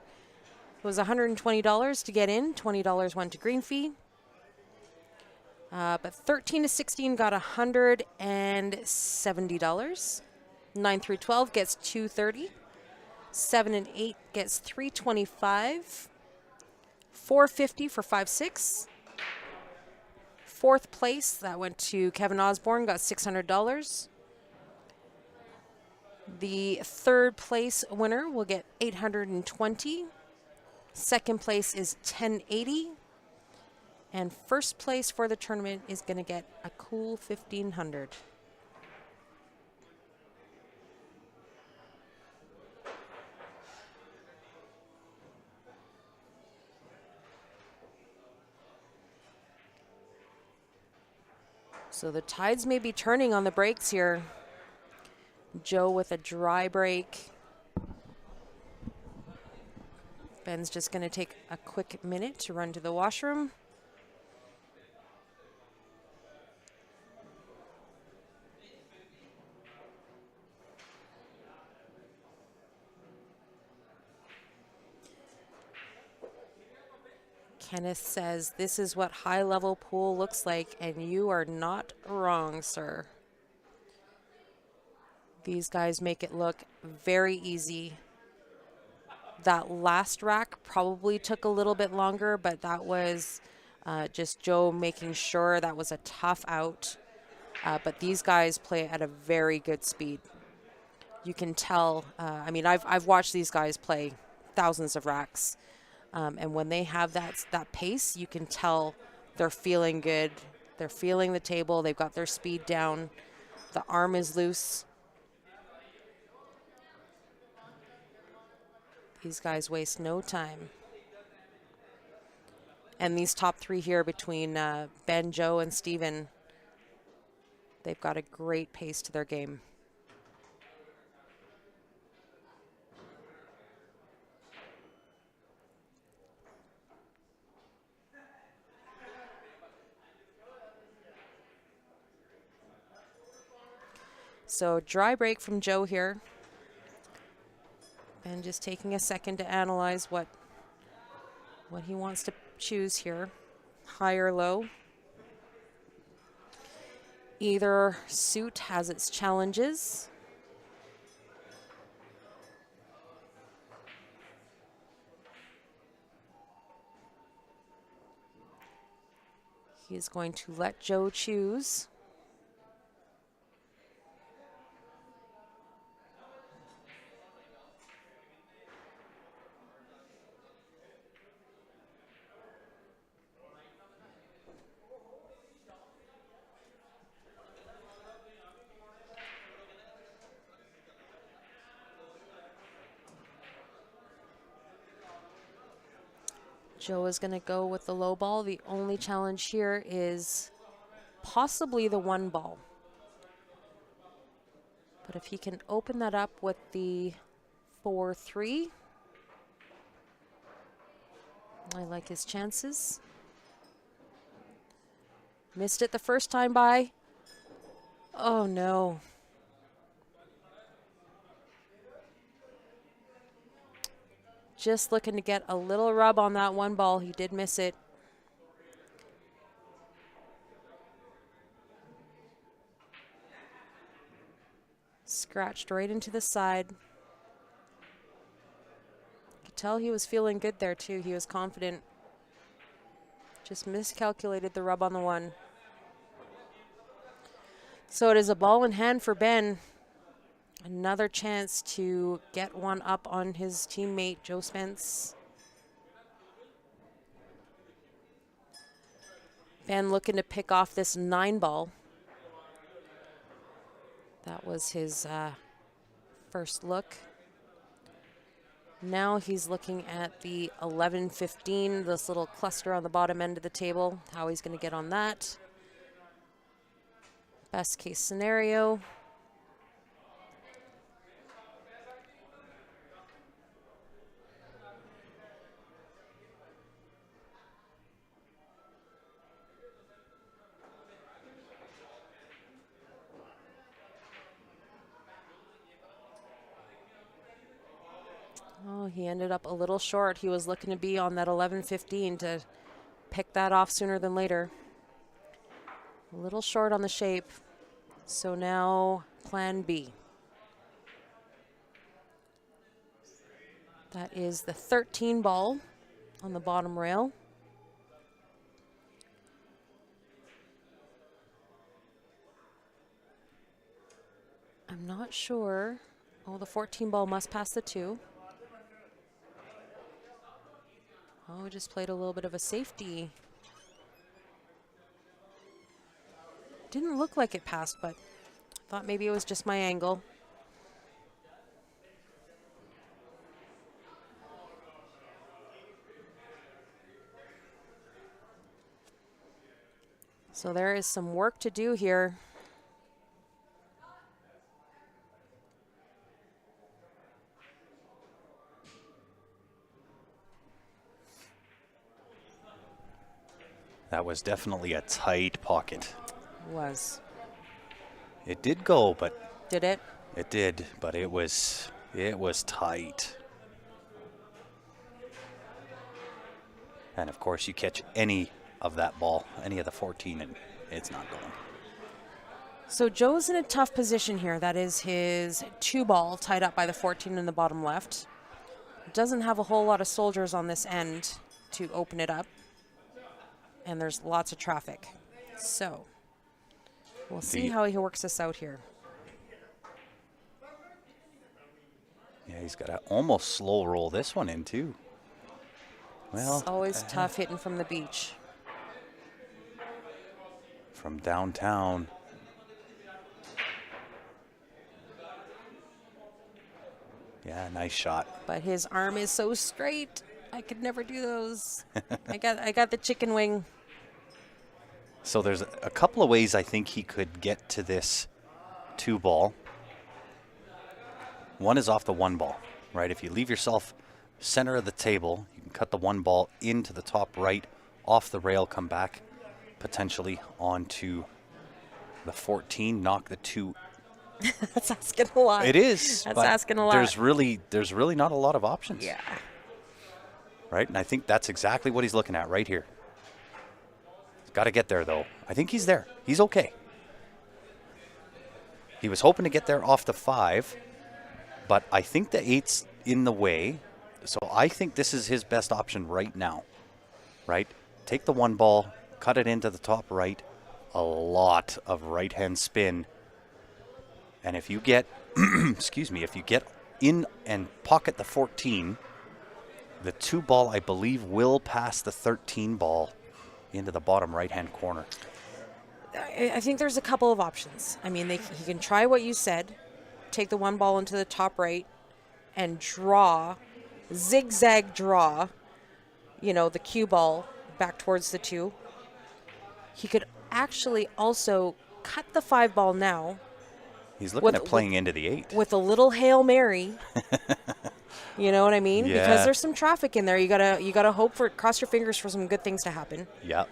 was $120 to get in. $20 went to green fee. But 13 to 16 got $170. 9 through 12 gets $230. 7 and 8 gets $325. $450 for 5-6. Fourth place, that went to Kevin Osborne, got $600. The third place winner will get $820. Second place is $1080. And first place for the tournament is going to get a cool $1,500. So the tides may be turning on the breaks here. Joe with a dry break. Ben's just going to take a quick minute to run to the washroom. Kenneth says, this is what high-level pool looks like, and you are not wrong, sir. These guys make it look very easy. That last rack probably took a little bit longer, but that was just Joe making sure that was a tough out. But these guys play at a very good speed. You can tell, I mean, I've watched these guys play thousands of racks. And when they have that pace, you can tell they're feeling good. They're feeling the table. They've got their speed down. The arm is loose. These guys waste no time. And these top 3 here between Ben, Joe, and Steven, they've got a great pace to their game. So dry break from Joe here. And just taking a second to analyze what he wants to choose here. High or low. Either suit has its challenges. He is going to let Joe choose. Joe is going to go with the low ball. The only challenge here is possibly the 1 ball. But if he can open that up with the 4-3, I like his chances. Missed it the first time by. Oh, no. Just looking to get a little rub on that one ball. He did miss it. Scratched right into the side. Could tell he was feeling good there, too. He was confident. Just miscalculated the rub on the one. So it is a ball in hand for Ben. Another chance to get one up on his teammate, Joe Spence. Ben looking to pick off this 9 ball. That was his first look. Now he's looking at the 11-15, this little cluster on the bottom end of the table, how he's going to get on that. Best case scenario. Oh, he ended up a little short. He was looking to be on that 11-15 to pick that off sooner than later. A little short on the shape. So now plan B. That is the 13 ball on the bottom rail. I'm not sure. Oh, the 14 ball must pass the 2. Oh, we just played a little bit of a safety. Didn't look like it passed, but thought maybe it was just my angle. So there is some work to do here. That was definitely a tight pocket. Was. It did go, but Did it? it did, but it was tight. And of course, you catch any of that ball, any of the 14, and it's not going. So Joe's in a tough position here. That is his 2 ball tied up by the 14 in the bottom left. Doesn't have a whole lot of soldiers on this end to open it up. And there's lots of traffic. So we'll see how he works this out here. Yeah, he's got to almost slow roll this one in too. Well, it's always tough hitting from the beach. From downtown. Yeah, nice shot. But his arm is so straight. I could never do those. I got the chicken wing. So there's a couple of ways I think he could get to this 2 ball. One is off the 1 ball, right? If you leave yourself center of the table, you can cut the 1 ball into the top right, off the rail, come back potentially onto the 14, knock the 2. That's asking a lot. It is. That's asking a lot. There's really not a lot of options. Yeah. Right? And I think that's exactly what he's looking at right here. He's got to get there, though. I think he's there. He's okay. He was hoping to get there off the 5, but I think the 8's in the way. So I think this is his best option right now. Right? Take the 1 ball, cut it into the top right. A lot of right-hand spin. And if you get, excuse me, if you get in and pocket the 14, the 2 ball, I believe, will pass the 13 ball into the bottom right-hand corner. I think there's a couple of options. I mean, he can try what you said, take the 1 ball into the top right and draw, zigzag draw, the cue ball back towards the 2. He could actually also cut the 5 ball now. He's looking at playing into the 8. With a little Hail Mary You know what I mean? Yeah. Because there's some traffic in there. You gotta cross your fingers for some good things to happen. Yep.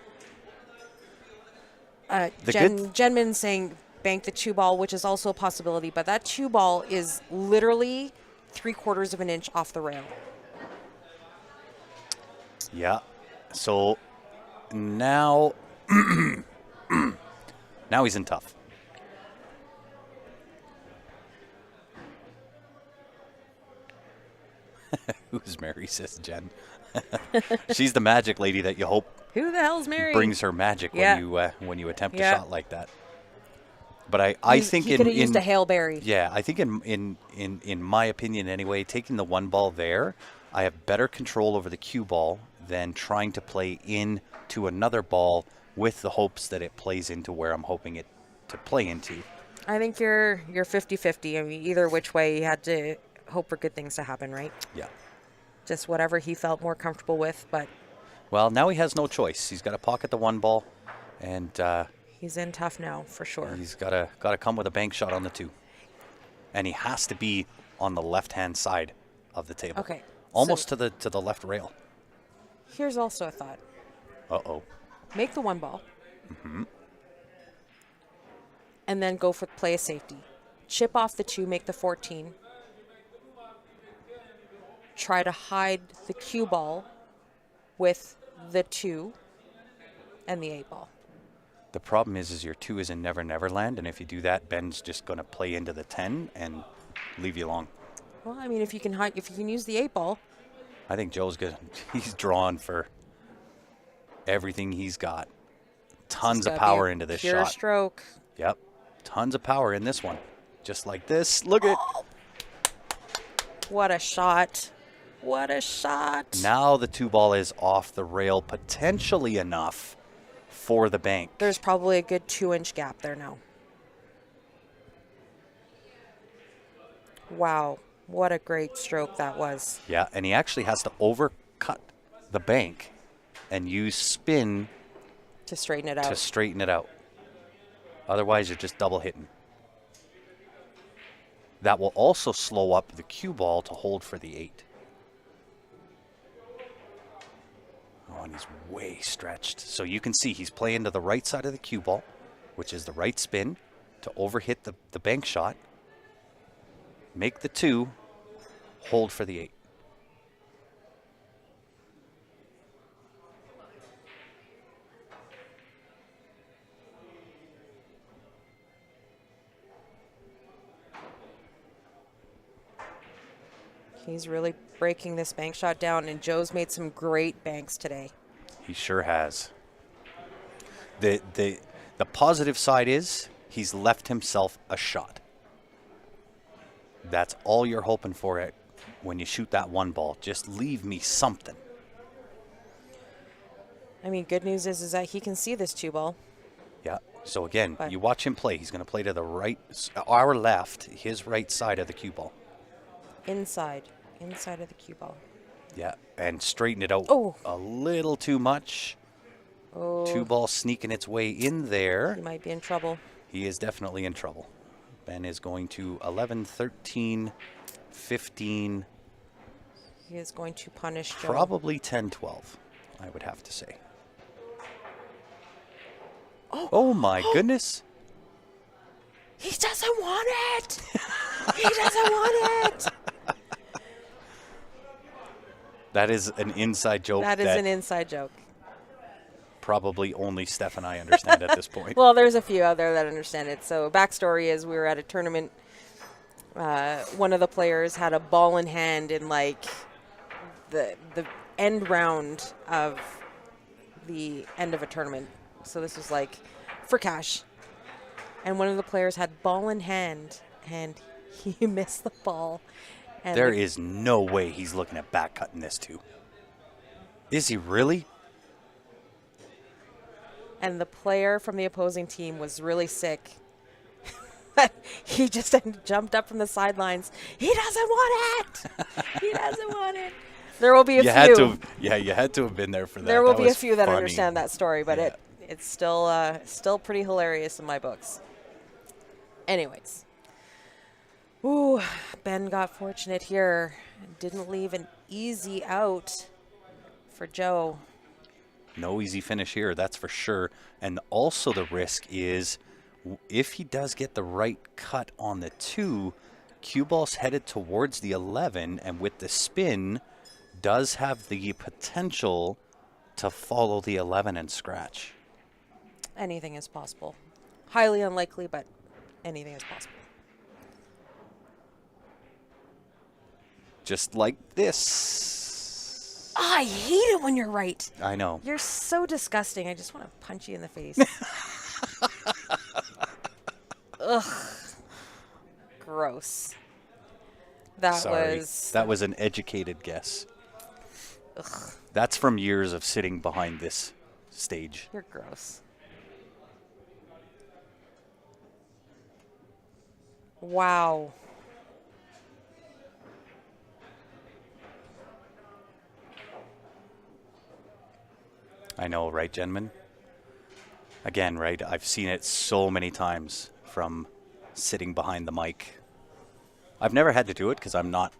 Jenman saying bank the 2 ball, which is also a possibility, but that 2 ball is literally 3/4 of an inch off the rail. Yeah. So now, now he's in tough. Who's Mary, says Jen. She's the magic lady that you hope Who the hell's Mary? brings her magic Yeah. when you attempt Yeah. a shot like that. But I think he could have used a Hail Berry. Yeah, I think in my opinion anyway, taking the 1 ball there, I have better control over the cue ball than trying to play into another ball with the hopes that it plays into where I'm hoping it to play into. I think you're 50-50. I mean, either which way, you had to hope for good things to happen, right? Yeah. Just whatever he felt more comfortable with, but Well, now he has no choice. He's got to pocket the 1 ball, and he's in tough now for sure. he's got to come with a bank shot on the 2, and he has to be on the left-hand side of the table. Okay. Almost so to the left rail. here's also a thought. Uh-oh. Make the 1 ball. And then go for play a safety. Chip off the 2, make the 14. Try to hide the cue ball with the 2 and the 8 ball. The problem is your 2 is in Never Never Land, and if you do that, Ben's just going to play into the 10 and leave you alone. Well, I mean, if you can use the 8 ball. I think Joe's good. He's drawn for everything he's got. Tons of power into this pure shot. Stroke. Yep. Tons of power in this one. Just like this. Look at What a shot. What a shot. now the 2 ball is off the rail potentially enough for the bank. There's probably a good 2-inch gap there now. Wow. What a great stroke that was. Yeah, and he actually has to overcut the bank and use spin To straighten it out. to straighten it out. Otherwise, you're just double hitting. That will also slow up the cue ball to hold for the 8. Oh, and he's way stretched. So you can see he's playing to the right side of the cue ball, which is the right spin, to overhit the bank shot. Make the 2, hold for the 8. He's really breaking this bank shot down, and Joe's made some great banks today. He sure has. The positive side is he's left himself a shot. That's all you're hoping for it when you shoot that 1 ball. Just leave me something. I mean, good news is that he can see this 2 ball. Yeah. So again, But- you watch him play. He's going to play to the right, our left, his right side of the cue ball. Inside of the cue ball. Yeah, and straighten it out Oh. a little too much. Oh, 2 ball sneaking its way in there. he might be in trouble. He is definitely in trouble. Ben is going to 11, 13, 15, He is going to punish Joe. probably 10, 12, I would have to say. Oh my goodness. He doesn't want it. He doesn't want it. That is an inside joke That is an inside joke. probably only Steph and I understand at this point. Well, there's a few out there that understand it. So backstory is we were at a tournament. One of the players had a ball in hand in like the end round of the end of a tournament. So this was like for cash. And one of the players had ball in hand and he missed the ball. And There is no way he's looking at back cutting this too. Is he really? And the player from the opposing team was really sick. He just jumped up from the sidelines. He doesn't want it. He doesn't want it. There will be a few. You had to have been there for that. There will That be a was few that funny. understand that story, but Yeah. it's still pretty hilarious in my books. Anyways. Ooh, Ben got fortunate here, Didn't leave an easy out for Joe. No easy finish here, that's for sure. And also the risk is if he does get the right cut on the 2, cue ball's headed towards the 11, and with the spin, does have the potential to follow the 11 and scratch. Anything is possible. Highly unlikely, but anything is possible. Just like this. Oh, I hate it when you're right. I know. You're so disgusting. I just want to punch you in the face. Ugh. Gross. Sorry. That was an educated guess. Ugh. That's from years of sitting behind this stage. You're gross. Wow. I know, right, gentlemen? Again, right, I've seen it so many times from sitting behind the mic. I've never had to do it because I'm not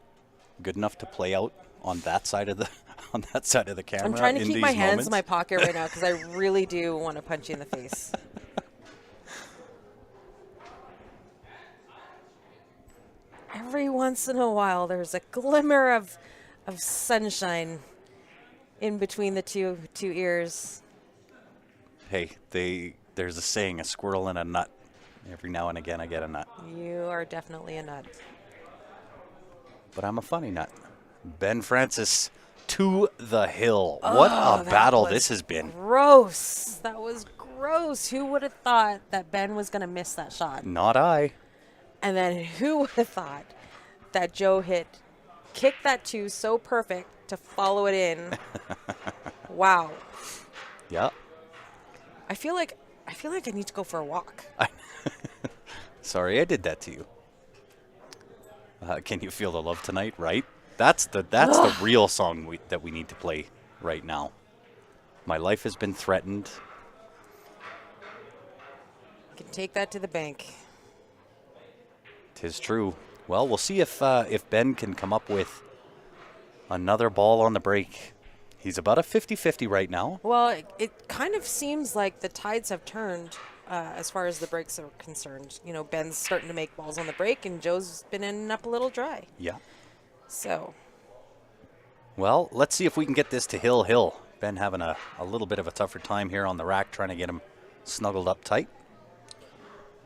good enough to play out on that side of the camera. I'm trying to keep my hands moments. in my pocket right now because I really do want to punch you in the face. Every once in a while, there's a glimmer of sunshine in between the two ears. Hey, there's a saying, a squirrel and a nut. Every now and again I get a nut. You are definitely a nut. But I'm a funny nut. Ben Francis to the hill. What a battle this has been. Gross. That was gross. Who would have thought that Ben was going to miss that shot? Not I. And then who would have thought that Joe kicked that 2 so perfect to follow it in. Wow. Yeah. I feel like I need to go for a walk. Sorry, I did that to you. Can you feel the love tonight? Right. That's the real song that we need to play right now. My life has been threatened. You can take that to the bank. 'Tis true. Well, we'll see if Ben can come up with another ball on the break. He's about a 50-50 right now. Well, it kind of seems like the tides have turned as far as the breaks are concerned. You know, Ben's starting to make balls on the break, and Joe's been ending up a little dry. Yeah. So. Well, let's see if we can get this to Hill. Ben having a little bit of a tougher time here on the rack, trying to get him snuggled up tight.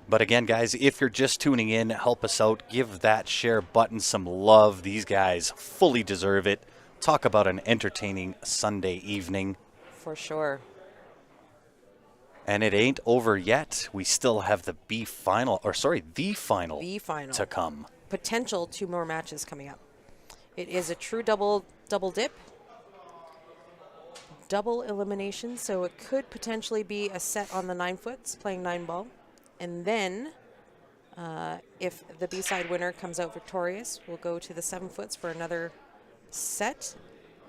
But again, guys, if you're just tuning in, help us out. Give that share button some love. These guys fully deserve it. Talk about an entertaining Sunday evening. For sure. And it ain't over yet. We still have the final to come. Potential 2 more matches coming up. It is a true double dip. Double elimination, so it could potentially be a set on the 9-foots, playing 9-ball. And then, if the B-side winner comes out victorious, we'll go to the 7-foots for another set.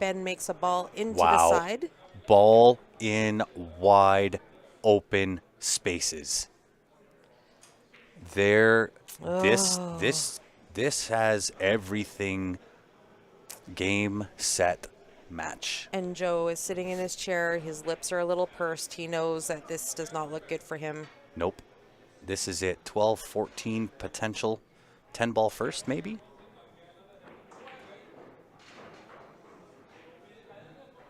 Ben makes a ball into the side. Ball in wide open spaces. This has everything. Game, set, match. And Joe is sitting in his chair. His lips are a little pursed. He knows that this does not look good for him. Nope. This is it. 12, 14 potential. 10 ball first, maybe?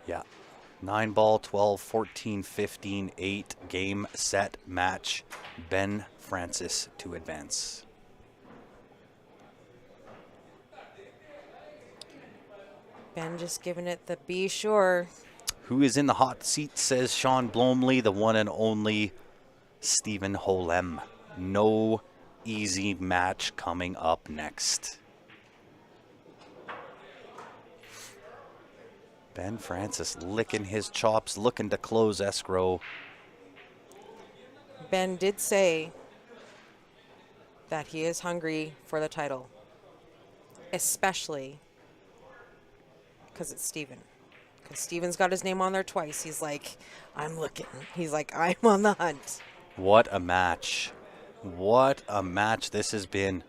Yeah. 9 ball, 12, 14, 15, 8. Game, set, match. Ben Francis to advance. Ben just giving it the be sure. Who is in the hot seat, says Sean Blomley, the one and only Stephen Holem. No easy match coming up next. Ben Francis licking his chops, looking to close escrow. Ben did say that he is hungry for the title, especially because it's Steven. Because Steven's got his name on there twice. He's like, I'm looking. He's like, I'm on the hunt. What a match. What a match this has been.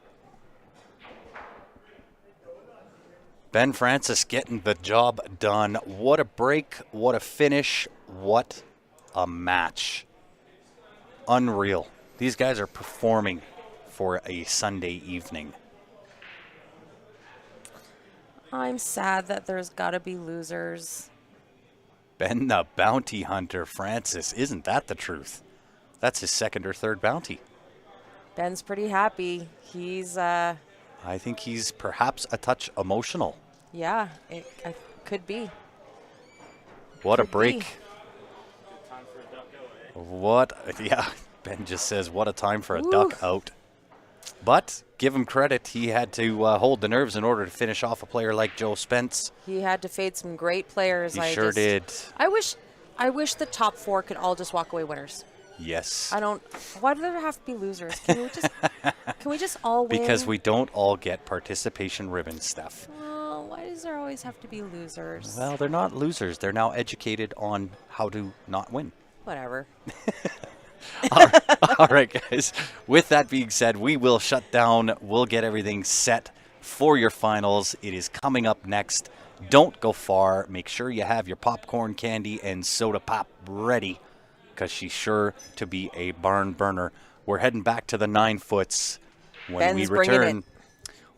Ben Francis getting the job done. What a break. What a finish. What a match. Unreal. These guys are performing for a Sunday evening. I'm sad that there's got to be losers. Ben the bounty hunter, Francis. Isn't that the truth? That's his second or third bounty. Ben's pretty happy. He's, I think he's perhaps a touch emotional. yeah, it could be. What a Could break. be. Yeah, Ben just says, what a time for a Woo. duck out. But give him credit. He had to hold the nerves in order to finish off a player like Joe Spence. He had to fade some great players. He sure did. I wish the top four could all just walk away winners. Yes. Why do there have to be losers? Can we just all win? Because we don't all get participation ribbons, Steph. Oh, why does there always have to be losers? Well, they're not losers. They're now educated on how to not win. Whatever. All right, guys. With that being said, we will shut down. We'll get everything set for your finals. It is coming up next. Don't go far. Make sure you have your popcorn, candy, and soda pop ready, because she's sure to be a barn burner. We're heading back to the 9-foots when Ben's we bringing return. it.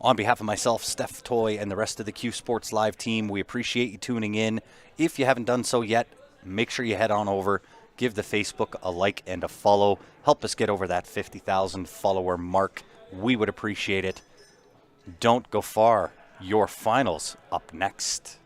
On behalf of myself, Steph Toy, and the rest of the Q Sports Live team, we appreciate you tuning in. If you haven't done so yet, make sure you head on over. Give the Facebook a like and a follow. Help us get over that 50,000 follower mark. We would appreciate it. Don't go far. Your finals up next.